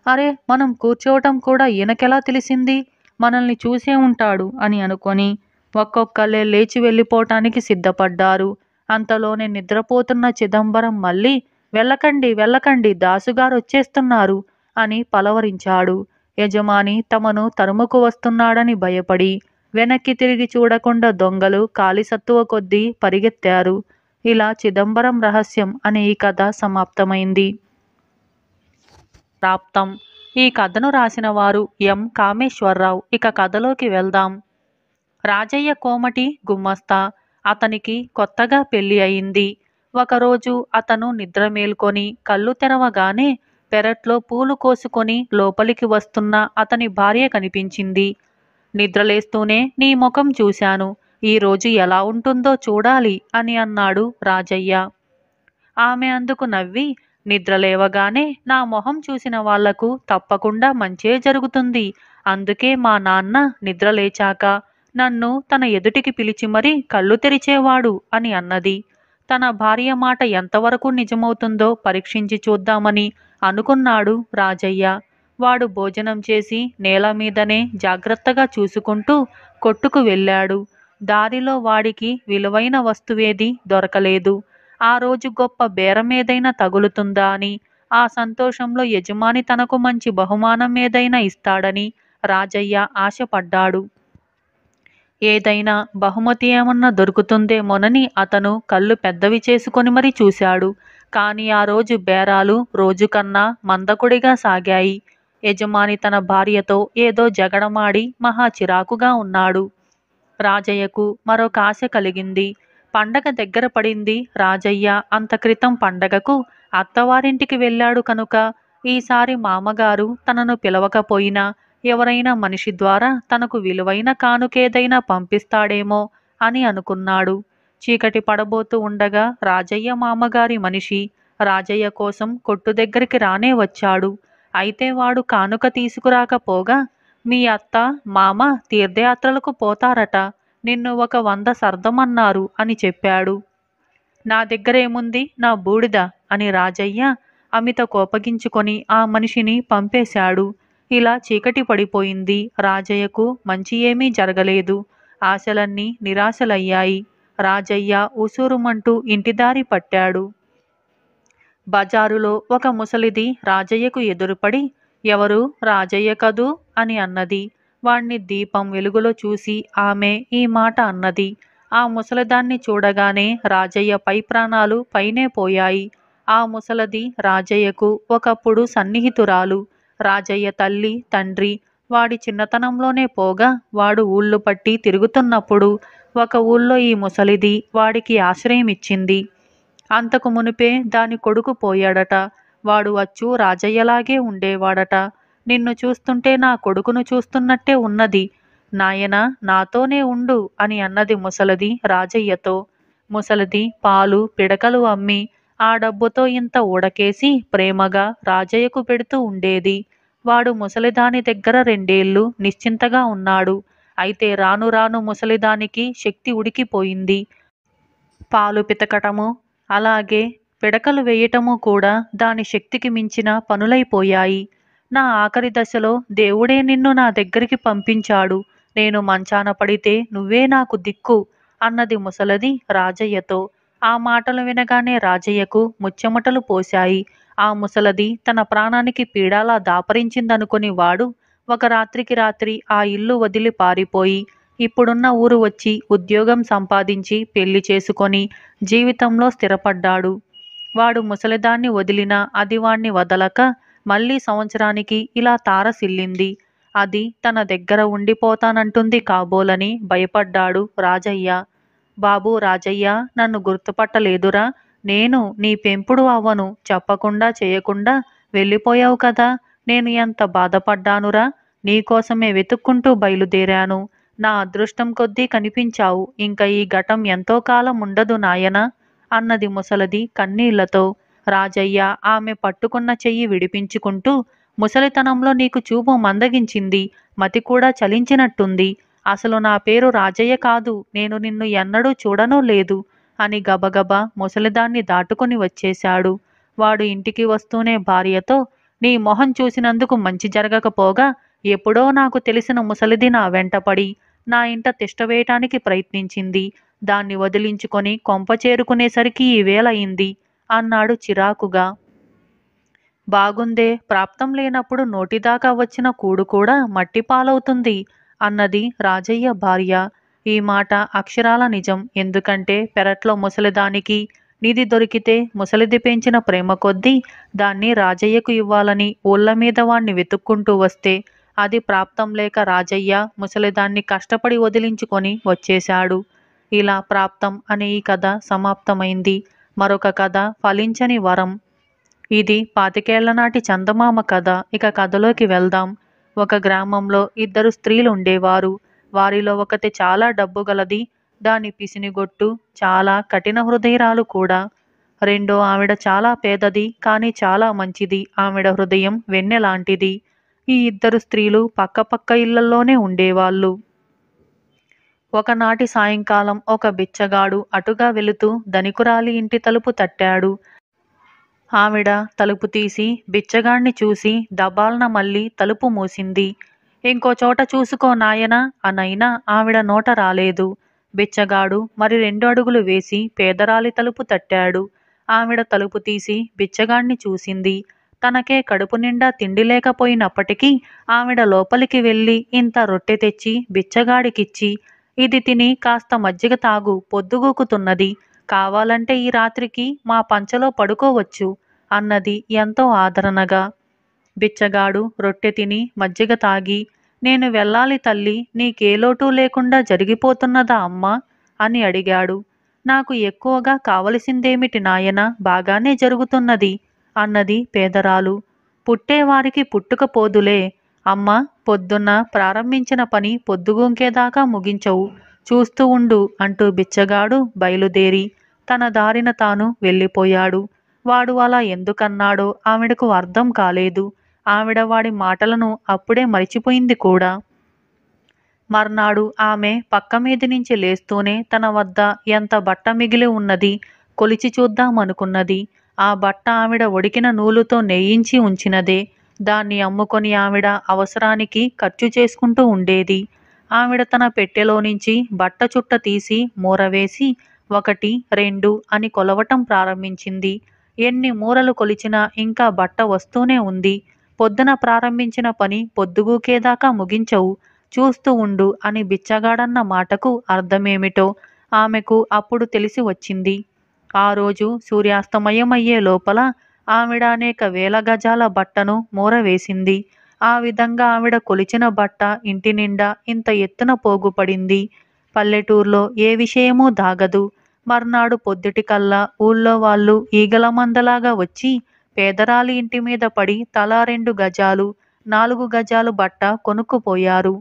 అరే, మనం కూర్చోవటం కూడా ఈయనకెలా తెలిసింది, మనల్ని చూసే ఉంటాడు అని అనుకొని ఒక్కొక్కళ్ళే లేచి వెళ్ళిపోవటానికి సిద్ధపడ్డారు. అంతలోనే నిద్రపోతున్న చిదంబరం మళ్ళీ, వెళ్ళకండి వెళ్ళకండి, దాసుగారు వచ్చేస్తున్నారు అని పలవరించాడు. యజమాని తమను తరుముకు వస్తున్నాడని భయపడి వెనక్కి తిరిగి చూడకుండా దొంగలు కాలిసత్తువ కొద్దీ పరిగెత్తారు. ఇలా చిదంబరం రహస్యం అనే ఈ కథ సమాప్తమైంది. ప్రాప్తం. ఈ కథను రాసిన వారు ఎం కామేశ్వరరావు. ఇక కథలోకి వెళ్దాం. రాజయ్య కోమటి గుమ్మస్తా. అతనికి కొత్తగా పెళ్లి అయింది. ఒకరోజు అతను నిద్ర మేల్కొని కళ్ళు తెరవగానే పెరట్లో పూలు కోసుకొని లోపలికి వస్తున్న అతని భార్య కనిపించింది. నిద్రలేస్తూనే నీ ముఖం చూశాను, ఈరోజు ఎలా ఉంటుందో చూడాలి అని అన్నాడు రాజయ్య. ఆమె అందుకు నవ్వి, నిద్రలేవగానే నా మొహం చూసిన వాళ్లకు తప్పకుండా మంచే జరుగుతుంది. అందుకే మా నాన్న నిద్రలేచాక నన్ను తన ఎదుటికి పిలిచి మరీ కళ్ళు తెరిచేవాడు అని అన్నది. తన భార్య మాట ఎంతవరకు నిజమవుతుందో పరీక్షించి చూద్దామని అనుకున్నాడు రాజయ్య. వాడు భోజనం చేసి నేల మీదనే జాగ్రత్తగా చూసుకుంటూ కొట్టుకు వెళ్ళాడు. దారిలో వాడికి విలువైన వస్తువేదీ దొరకలేదు. ఆ రోజు గొప్ప బేరమేదైనా తగులుతుందా అని, ఆ సంతోషంలో యజమాని తనకు మంచి బహుమానం ఏదైనా ఇస్తాడని రాజయ్య ఆశపడ్డాడు. ఏదైనా బహుమతి ఏమన్నా దొరుకుతుందేమోనని అతను కళ్ళు పెద్దవి చేసుకొని మరీ చూశాడు. కానీ ఆ రోజు బేరాలు రోజుకన్నా మందకొడిగా సాగాయి. యజమాని తన భార్యతో ఏదో జగడమాడి మహా చిరాకుగా ఉన్నాడు. రాజయ్యకు మరొక ఆశ కలిగింది. పండగ దగ్గర పడింది. రాజయ్య అంత క్రితం పండగకు అత్తవారింటికి వెళ్ళాడు కనుక ఈసారి మామగారు తనను పిలవకపోయినా ఎవరైనా మనిషి ద్వారా తనకు విలువైన కానుకేదైనా పంపిస్తాడేమో అని అనుకున్నాడు. చీకటి పడబోతూ ఉండగా రాజయ్య మామగారి మనిషి రాజయ్య కోసం కొట్టు దగ్గరికి రానే వచ్చాడు. అయితే వాడు కానుక తీసుకురాకపోగా, మీ అత్త మామ తీర్థయాత్రలకు పోతారట, నిన్ను ఒక 100 సర్దమన్నారు అని చెప్పాడు. నా దగ్గరేముంది, నా బూడిద అని రాజయ్య అమిత కోపగించుకొని ఆ మనిషిని పంపేశాడు. ఇలా చీకటి పడిపోయింది. రాజయ్యకు మంచి ఏమీ జరగలేదు. ఆశలన్నీ నిరాశలయ్యాయి. రాజయ్య ఉసూరుమంటూ ఇంటిదారి పట్టాడు. బజారులో ఒక ముసలిది రాజయ్యకు ఎదురుపడి, ఎవరు, రాజయ్య కదూ అని అన్నది. వాణ్ణి దీపం వెలుగులో చూసి ఆమె ఈ మాట అన్నది. ఆ ముసలిదాన్ని చూడగానే రాజయ్య పై ప్రాణాలు పైనే పోయాయి. ఆ ముసలది రాజయ్యకు ఒకప్పుడు సన్నిహితురాలు. రాజయ్య తల్లి తండ్రి వాడి చిన్నతనంలోనే పోగా వాడు ఊళ్ళు పట్టి తిరుగుతున్నప్పుడు ఒక ఊళ్ళో ఈ ముసలిది వాడికి ఆశ్రయం ఇచ్చింది. అంతకు మునిపే దాని కొడుకు పోయాడట. వాడు అచ్చు రాజయ్యలాగే ఉండేవాడట. నిన్ను చూస్తుంటే నా కొడుకును చూస్తున్నట్టే ఉన్నది. నాయనా, నాతోనే ఉండు అని అన్నది ముసలది రాజయ్యతో. ముసలిది పాలు పిడకలు అమ్మి ఆ డబ్బుతో ఇంత ఊడకేసి ప్రేమగా రాజయ్యకు పెడుతూ ఉండేది. వాడు ముసలిదాని దగ్గర 2 ఏళ్ళు నిశ్చింతగా ఉన్నాడు. అయితే రాను రాను ముసలిదానికి శక్తి ఉడికిపోయింది. పాలు పితకటము, అలాగే పిడకలు వేయటము కూడా దాని శక్తికి మించిన పనులైపోయాయి. నా ఆఖరి దశలో దేవుడే నిన్ను నా దగ్గరికి పంపించాడు. నేను మంచాన పడితే నువ్వే నాకు దిక్కు అన్నది ముసలది రాజయ్యతో. ఆ మాటలు వినగానే రాజయ్యకు ముచ్చెమటలు పోశాయి. ఆ ముసలది తన ప్రాణానికి పీడాలా దాపరించిందనుకుని వాడు ఒక రాత్రికి రాత్రి ఆ ఇల్లు వదిలి పారిపోయి ఇప్పుడున్న ఊరు వచ్చి ఉద్యోగం సంపాదించి పెళ్లి చేసుకొని జీవితంలో స్థిరపడ్డాడు. వాడు ముసలిదాన్ని వదిలినా అది వాణ్ణి వదలక మళ్ళీ సంవత్సరానికి ఇలా తారసిల్లింది. అది తన దగ్గర ఉండిపోతానంటుంది కాబోలని భయపడ్డాడు రాజయ్య. బాబూ రాజయ్య, నన్ను గుర్తుపట్టలేదురా? నేను నీ పెంపుడు అవ్వను. చెప్పకుండా చేయకుండా వెళ్ళిపోయావు కదా. నేను ఎంత బాధపడ్డానురా. నీకోసమే వెతుక్కుంటూ బయలుదేరాను. నా అదృష్టం కొద్దీ కనిపించావు. ఇంక ఈ ఘటం ఎంతో కాలం ఉండదు నాయనా అన్నది ముసలది కన్నీళ్లతో. రాజయ్య ఆమె పట్టుకున్న చెయ్యి విడిపించుకుంటూ, ముసలితనంలో నీకు చూపు మందగించింది, మతి కూడా చలించినట్టుంది. అసలు నా పేరు రాజయ్య కాదు. నేను నిన్ను ఎన్నడూ చూడనూ లేదు అని గబగబా ముసలిదాన్ని దాటుకుని వచ్చేశాడు. వాడు ఇంటికి వస్తూనే భార్యతో, నీ మొహం చూసినందుకు మంచి జరగకపోగా ఎప్పుడో నాకు తెలిసిన ముసలిది నా వెంటపడి నా ఇంట తిష్టవేయటానికి ప్రయత్నించింది. దాన్ని వదిలించుకొని కొంప చేరుకునేసరికి ఈ వేళయింది అన్నాడు చిరాకుగా. బాగుందే, ప్రాప్తం లేనప్పుడు నోటిదాకా వచ్చిన కూడు కూడా మట్టి పాలవుతుంది అన్నది రాజయ్య భార్య. ఈ మాట అక్షరాల నిజం. ఎందుకంటే పెరట్లో ముసలిదానికి నిధి దొరికితే ముసలిది పెంచిన ప్రేమ కొద్దీ దాన్ని రాజయ్యకు ఇవ్వాలని ఊళ్ళ మీద వాణ్ణి వెతుక్కుంటూ వస్తే అది ప్రాప్తం లేక రాజయ్య ముసలిదాన్ని కష్టపడి వదిలించుకొని వచ్చేశాడు. ఇలా ప్రాప్తం అనే ఈ కథ సమాప్తమైంది. మరొక కథ ఫలించని వరం. ఇది 25 నాటి చందమామ కథ. ఇక కథలోకి వెళ్దాం. ఒక గ్రామంలో ఇద్దరు స్త్రీలు ఉండేవారు. వారిలో ఒకతి చాలా డబ్బు గలది, దాని పిసినిగొట్టు, చాలా కఠిన హృదయరాలు కూడా. రెండో ఆవిడ చాలా పేదది, కానీ చాలా మంచిది. ఆవిడ హృదయం వెన్నెలాంటిది. ఈ ఇద్దరు స్త్రీలు పక్కపక్క ఇళ్లలోనే ఉండేవాళ్ళు. ఒకనాటి సాయంకాలం ఒక బిచ్చగాడు అటుగా వెళుతూ ధనికురాలి ఇంటి తలుపు తట్టాడు. ఆవిడ తలుపు తీసి బిచ్చగాణ్ణి చూసి దబాల్న మళ్ళీ తలుపు మూసింది. ఇంకో చోట చూసుకో నాయనా అనైనా ఆవిడ నోట రాలేదు. బిచ్చగాడు మరి 2 అడుగులు వేసి పేదరాలి తలుపు తట్టాడు. ఆవిడ తలుపు తీసి బిచ్చగాణ్ణి చూసింది. తనకే కడుపు నిండా తిండి లేకపోయినప్పటికీ ఆవిడ లోపలికి వెళ్ళి ఇంత రొట్టె తెచ్చి బిచ్చగాడికిచ్చి, ఇది తిని కాస్త మజ్జిగ తాగు, పొద్దుగూకుతున్నది, కావాలంటే ఈ రాత్రికి మా పంచలో పడుకోవచ్చు అన్నది ఎంతో ఆదరణగా. బిచ్చగాడు రొట్టె తిని మజ్జిగ తాగి, నేను వెళ్ళాలి తల్లి, నీకే లోటు లేకుండా జరిగిపోతున్నదా అమ్మా అని అడిగాడు. నాకు ఎక్కువగా కావలసిందేమిటి నాయనా, బాగానే జరుగుతున్నది అన్నది పేదరాలు. పుట్టేవారికి పుట్టుకపోదులే అమ్మా, పొద్దున్న ప్రారంభించిన పని పొద్దుగూంకేదాకా ముగించవు, చూస్తూ ఉండు అంటూ బిచ్చగాడు బయలుదేరి తన దారిన తాను వెళ్ళిపోయాడు. వాడు అలా ఎందుకన్నాడో ఆవిడకు అర్థం కాలేదు. ఆవిడ వాడి మాటలను అప్పుడే మరిచిపోయింది కూడా. మర్నాడు ఆమె పక్క మీది నుంచి లేస్తూనే తన వద్ద ఎంత బట్ట మిగిలి ఉన్నది కొలిచి చూద్దామనుకున్నది. ఆ బట్ట ఆవిడ ఉడికిన నూలుతో నేయించి ఉంచినదే. దాన్ని అమ్ముకొని ఆవిడ అవసరానికి ఖర్చు చేసుకుంటూ ఉండేది. ఆవిడ తన పెట్టెలో నుంచి బట్ట చుట్ట తీసి మూరవేసి 1, 2 అని కొలవటం ప్రారంభించింది. ఎన్ని మూరలు కొలిచినా ఇంకా బట్ట వస్తూనే ఉంది. పొద్దున ప్రారంభించిన పని పొద్దుగూకేదాకా ముగించవు, చూస్తూ ఉండు అని బిచ్చగాడన్న మాటకు అర్థమేమిటో ఆమెకు అప్పుడు తెలిసి వచ్చింది. ఆ రోజు సూర్యాస్తమయమయ్యే లోపల ఆవిడ అనేక వేల గజాల బట్టను మూరవేసింది. ఆ విధంగా ఆవిడ కొలిచిన బట్ట ఇంటి నిండా ఇంత ఎత్తున పోగుపడింది. పల్లెటూర్లో ఏ విషయమూ దాగదు. మర్నాడు పొద్దుటికల్లా ఊళ్ళో వాళ్ళు ఈగల మందలాగా వచ్చి పేదరాలి ఇంటి మీద పడి తలా 2 గజాలు, 4 గజాలు బట్ట కొనుక్కుపోయారు.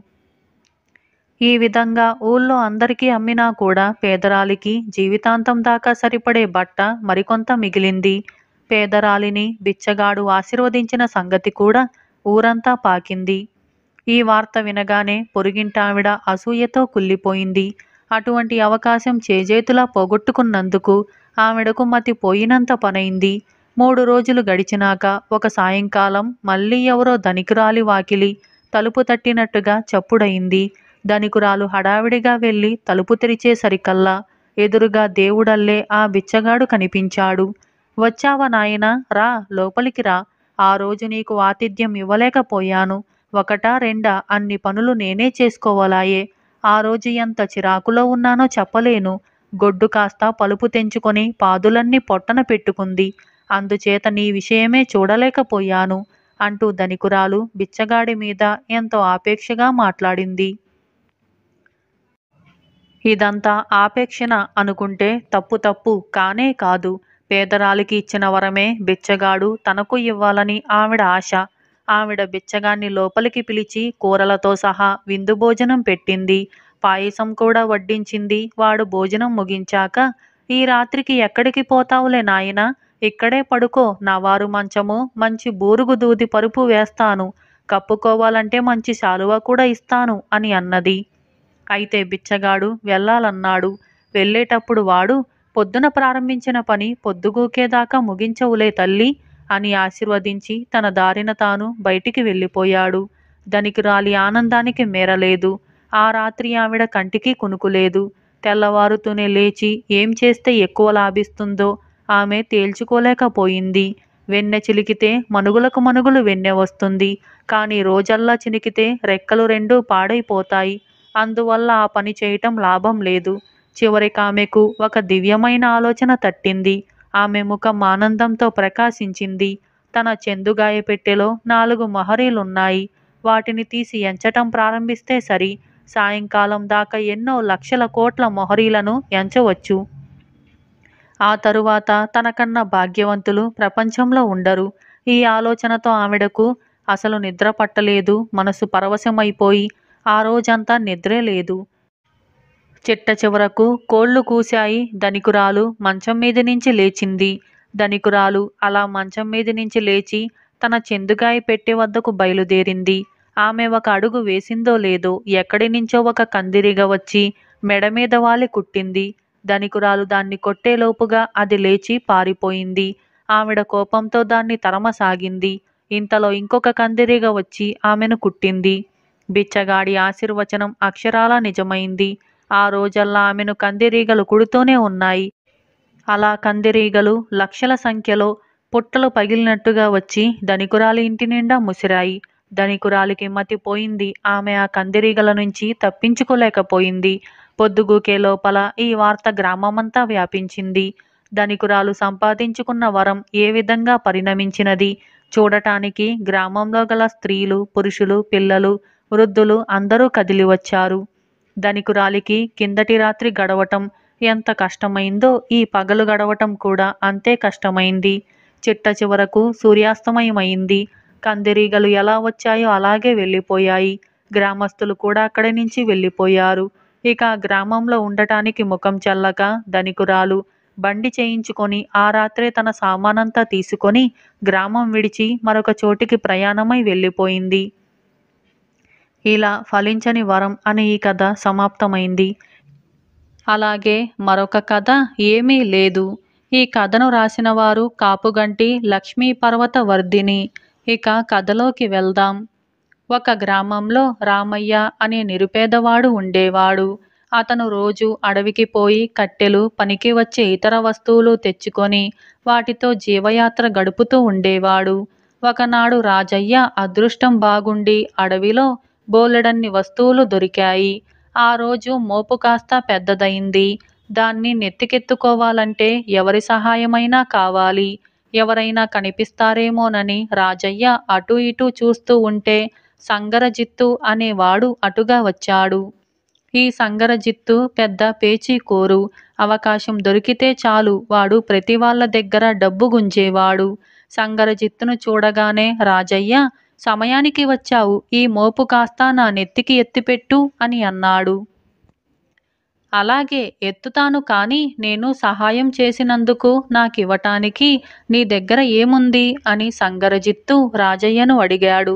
ఈ విధంగా ఊళ్ళో అందరికీ అమ్మినా కూడా పేదరాలికి జీవితాంతం దాకా సరిపడే బట్ట మరికొంత మిగిలింది. పేదరాలిని బిచ్చగాడు ఆశీర్వదించిన సంగతి కూడా ఊరంతా పాకింది. ఈ వార్త వినగానే పొరుగింటావిడ అసూయతో కుళ్ళిపోయింది. అటువంటి అవకాశం చేజేతులా పోగొట్టుకున్నందుకు ఆవిడకు మతి పోయినంత పనైంది. 3 రోజులు గడిచినాక ఒక సాయంకాలం మళ్ళీ ఎవరో ధనికురాలి వాకిలి తలుపు తట్టినట్టుగా చప్పుడయింది. ధనికురాలు హడావిడిగా వెళ్ళి తలుపు తెరిచేసరికల్లా ఎదురుగా దేవుడల్లే ఆ బిచ్చగాడు కనిపించాడు. వచ్చావా నాయనా, రా, లోపలికి రా. ఆ రోజు నీకు ఆతిథ్యం ఇవ్వలేకపోయాను. 1, 2 అన్ని పనులు నేనే చేసుకోవాలాయే. ఆ రోజు ఎంత చిరాకులో ఉన్నానో చెప్పలేను. గొడ్డు కాస్త పలుపు తెంచుకొని పాదులన్నీ పొట్టన పెట్టుకుంది. అందుచేత నీ విషయమే చూడలేకపోయాను అంటూ ధనికురాలు బిచ్చగాడి మీద ఎంతో ఆపేక్షగా మాట్లాడింది. ఇదంతా ఆపేక్షణ అనుకుంటే తప్పు కానే కాదు. పేదరాలికి ఇచ్చిన వరమే బిచ్చగాడు తనకు ఇవ్వాలని ఆవిడ ఆశ. ఆవిడ బిచ్చగాన్ని లోపలికి పిలిచి కూరలతో సహా విందు భోజనం పెట్టింది. పాయసం కూడా వడ్డించింది. వాడు భోజనం ముగించాక, ఈ రాత్రికి ఎక్కడికి పోతావులే నాయనా, ఇక్కడే పడుకో, నా వారు మంచము, మంచి బూరుగు దూది పరుపు వేస్తాను, కప్పుకోవాలంటే మంచి శాలువా కూడా ఇస్తాను అని అన్నది. అయితే బిచ్చగాడు వెళ్ళాలన్నాడు. వెళ్ళేటప్పుడు వాడు, పొద్దున ప్రారంభించిన పని పొద్దుగూకేదాకా ముగించవులే తల్లి అని ఆశీర్వదించి తన దారిన తాను బయటికి వెళ్ళిపోయాడు. ధనికురాలి ఆనందానికి మేరలేదు. ఆ రాత్రి ఆవిడ కంటికి కునుకులేదు. తెల్లవారుతూనే లేచి ఏం చేస్తే ఎక్కువ లాభిస్తుందో ఆమె తేల్చుకోలేకపోయింది. వెన్నె చిలికితే మనుగులకు మనుగులు వెన్నె వస్తుంది. కానీ రోజల్లా చినికితే రెక్కలు రెండూ పాడైపోతాయి. అందువల్ల ఆ పని చేయటం లాభం లేదు. చివరికామెకు ఒక దివ్యమైన ఆలోచన తట్టింది. ఆమె ముఖం ఆనందంతో ప్రకాశించింది. తన చెందుగాయ పెట్టెలో 4 మొహరీలున్నాయి. వాటిని తీసి ఎంచటం ప్రారంభిస్తే సరి. సాయంకాలం దాకా ఎన్నో లక్షల కోట్ల మొహరీలను ఎంచవచ్చు. ఆ తరువాత తనకన్నా భాగ్యవంతులు ప్రపంచంలో ఉండరు. ఈ ఆలోచనతో ఆవిడకు అసలు నిద్ర పట్టలేదు. మనసు పరవశమైపోయి ఆ రోజంతా నిద్రే లేదు. చిట్ట చివరకు కోళ్లు కూశాయి. ధనికురాలు మంచం మీది నుంచి లేచింది. ధనికురాలు అలా మంచం మీది నుంచి లేచి తన చెందుగాయ పెట్టె వద్దకు బయలుదేరింది. ఆమె ఒక అడుగు వేసిందో లేదో ఎక్కడి నుంచో ఒక కందిరీగ వచ్చి మెడ మీద వాలి కుట్టింది. ధనికురాలు దాన్ని కొట్టేలోపుగా అది లేచి పారిపోయింది. ఆవిడ కోపంతో దాన్ని తరమసాగింది. ఇంతలో ఇంకొక కందిరీగ వచ్చి ఆమెను కుట్టింది. బిచ్చగాడి ఆశీర్వచనం అక్షరాలా నిజమైంది. ఆ రోజల్లా ఆమెను కందిరీగలు కుడుతూనే ఉన్నాయి. అలా కందిరీగలు లక్షల సంఖ్యలో పుట్టలు పగిలినట్టుగా వచ్చి ధనికురాలి ఇంటి నిండా ముసిరాయి. ధనికురాలికి మతిపోయింది. ఆమె ఆ కందిరీగల నుంచి తప్పించుకోలేకపోయింది. పొద్దుగూకే లోపల ఈ వార్త గ్రామమంతా వ్యాపించింది. ధనికురాలు సంపాదించుకున్న వరం ఏ విధంగా పరిణమించినది చూడటానికి గ్రామంలో గల స్త్రీలు, పురుషులు, పిల్లలు, వృద్ధులు అందరూ కదిలివచ్చారు. ధనికురాలికి కిందటి రాత్రి గడవటం ఎంత కష్టమైందో ఈ పగలు గడవటం కూడా అంతే కష్టమైంది. చిట్ట చివరకు సూర్యాస్తమయమైంది. కందిరీగలు ఎలా వచ్చాయో అలాగే వెళ్ళిపోయాయి. గ్రామస్తులు కూడా అక్కడి నుంచి వెళ్ళిపోయారు. ఇక గ్రామంలో ఉండటానికి ముఖం చెల్లక ధనికురాలు బండి చేయించుకొని ఆ రాత్రే తన సామానంతా తీసుకొని గ్రామం విడిచి మరొక చోటికి ప్రయాణమై వెళ్ళిపోయింది. ఇలా ఫలించని వరం అని ఈ కథ సమాప్తమైంది. అలాగే మరొక కథ ఏమీ లేదు. ఈ కథను రాసిన వారు కాపుగంటి లక్ష్మీపర్వత వర్ధిని. ఇక కథలోకి వెళ్దాం. ఒక గ్రామంలో రామయ్య అనే నిరుపేదవాడు ఉండేవాడు. అతను రోజు అడవికి పోయి కట్టెలు, పనికి వచ్చే ఇతర వస్తువులు తెచ్చుకొని వాటితో జీవయాత్ర గడుపుతూ ఉండేవాడు. ఒకనాడు రాజయ్య అదృష్టం బాగుండి అడవిలో బోలెడన్ని వస్తువులు దొరికాయి. ఆ రోజు మోపు కాస్త పెద్దదయింది. దాన్ని నెత్తికెత్తుకోవాలంటే ఎవరి సహాయమైనా కావాలి. ఎవరైనా కనిపిస్తారేమోనని రాజయ్య అటూ ఇటూ చూస్తూ ఉంటే సంగరజిత్తు అనేవాడు అటుగా వచ్చాడు. ఈ సంగరజిత్తు పెద్ద పేచీకోరు. అవకాశం దొరికితే చాలు వాడు ప్రతి వాళ్ళ దగ్గర డబ్బు గుంజేవాడు. సంగరజిత్తును చూడగానే రాజయ్య, సమయానికి వచ్చావు, ఈ మోపు కాస్త నా నెత్తికి ఎత్తిపెట్టు అని అన్నాడు. అలాగే ఎత్తుతాను, కానీ నేను సహాయం చేసినందుకు నాకివ్వటానికి నీ దగ్గర ఏముంది అని సంగరజిత్తు రాజయ్యను అడిగాడు.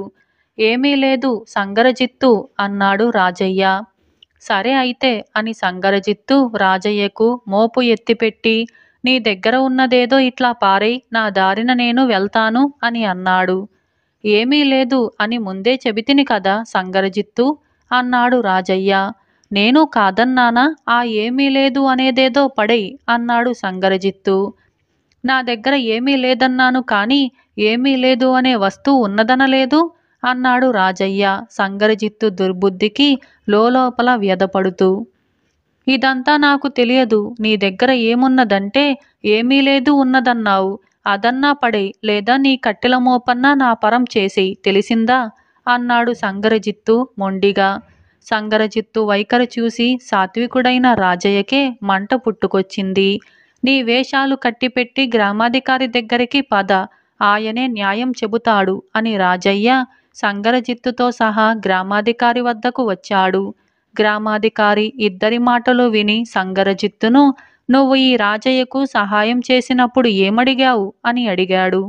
ఏమీ లేదు సంగరజిత్తు అన్నాడు రాజయ్య. సరే అయితే అని సంగరజిత్తు రాజయ్యకు మోపు ఎత్తిపెట్టి, నీ దగ్గర ఉన్నదేదో ఇట్లా పారేయ్, నా దారిన నేను వెళ్తాను అని అన్నాడు. ఏమీ లేదు అని ముందే చెబితిని కదా సంగరజిత్తు అన్నాడు రాజయ్య. నేను కాదన్నానా? ఆ ఏమీ లేదు అనేదేదో పడేయ్ అన్నాడు సంగరజిత్తు. నా దగ్గర ఏమీ లేదన్నాను, కానీ ఏమీ లేదు అనే వస్తువు ఉన్నదనలేదు అన్నాడు రాజయ్య సంగరజిత్తు దుర్బుద్ధికి లోలోపల వ్యధపడుతూ. ఇదంతా నాకు తెలియదు. నీ దగ్గర ఏమున్నదంటే ఏమీ లేదు ఉన్నదన్నావు. అదన్నా పడేయ్, లేదా నీ కట్టెల మోపన్నా నా పరం చేసేయ్, తెలిసిందా అన్నాడు సంగరజిత్తు మొండిగా. సంగరజిత్తు వైఖరి చూసి సాత్వికుడైన రాజయ్యకే మంట పుట్టుకొచ్చింది. నీ వేషాలు కట్టిపెట్టి గ్రామాధికారి దగ్గరికి పద, ఆయనే న్యాయం చెబుతాడు అని రాజయ్య సంగరజిత్తుతో సహా గ్రామాధికారి వద్దకు వచ్చాడు. గ్రామాధికారి ఇద్దరి మాటలు విని సంగరజిత్తును, నువ్వు ఈ రాజయ్యకు సహాయం చేసినప్పుడు ఏమడిగావు అని అడిగాడు.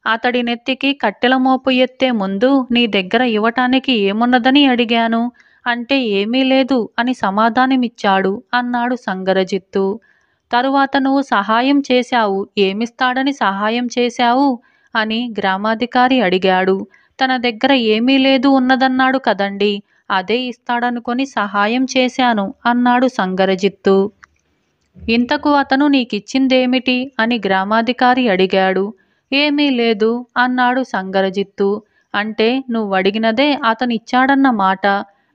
అతడి నెత్తికి కట్టెల మోపు ఎత్తే ముందు నీ దగ్గర ఇవ్వటానికి ఏమున్నదని అడిగాను. అంటే ఏమీ లేదు అని సమాధానమిచ్చాడు అన్నాడు సంగరజిత్తు. తరువాత నువ్వు సహాయం చేశావు, ఏమిస్తాడని సహాయం చేశావు అని గ్రామాధికారి అడిగాడు. తన దగ్గర ఏమీ లేదు ఉన్నదన్నాడు కదండి, అదే ఇస్తాడనుకొని సహాయం చేశాను అన్నాడు సంగరజిత్తు. ఇంతకు అతను నీకిచ్చిందేమిటి అని గ్రామాధికారి అడిగాడు. ఏమీ లేదు అన్నాడు సంగరజిత్తు. అంటే నువ్వడిగినదే అతనిచ్చాడన్న మాట.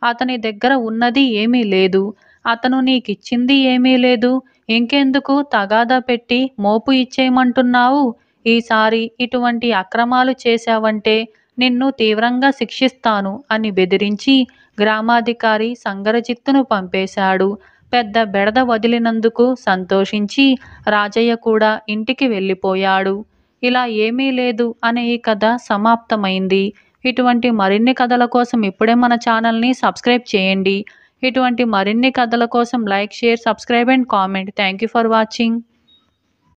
అతని దగ్గర ఉన్నది ఏమీ లేదు. అతను నీకిచ్చింది ఏమీ లేదు. ఇంకెందుకు తగాదా పెట్టి మోపు ఇచ్చేయమంటున్నావు? ఈసారి ఇటువంటి అక్రమాలు చేశావంటే నిన్ను తీవ్రంగా శిక్షిస్తాను అని బెదిరించి గ్రామాధికారి సంగరజిత్తును పంపేశాడు. పెద్ద బెడద వదిలినందుకు సంతోషించి రాజయ్య కూడా ఇంటికి వెళ్ళిపోయాడు. ఇలా ఏమీ లేదు అనే ఈ కథ సమాప్తమైంది. ఇటువంటి మరిన్ని కథల కోసం ఇప్పుడే మన ఛానల్ని సబ్స్క్రైబ్ చేయండి. ఇటువంటి మరిన్ని కథల కోసం like, share, subscribe and comment. Thank you for watching.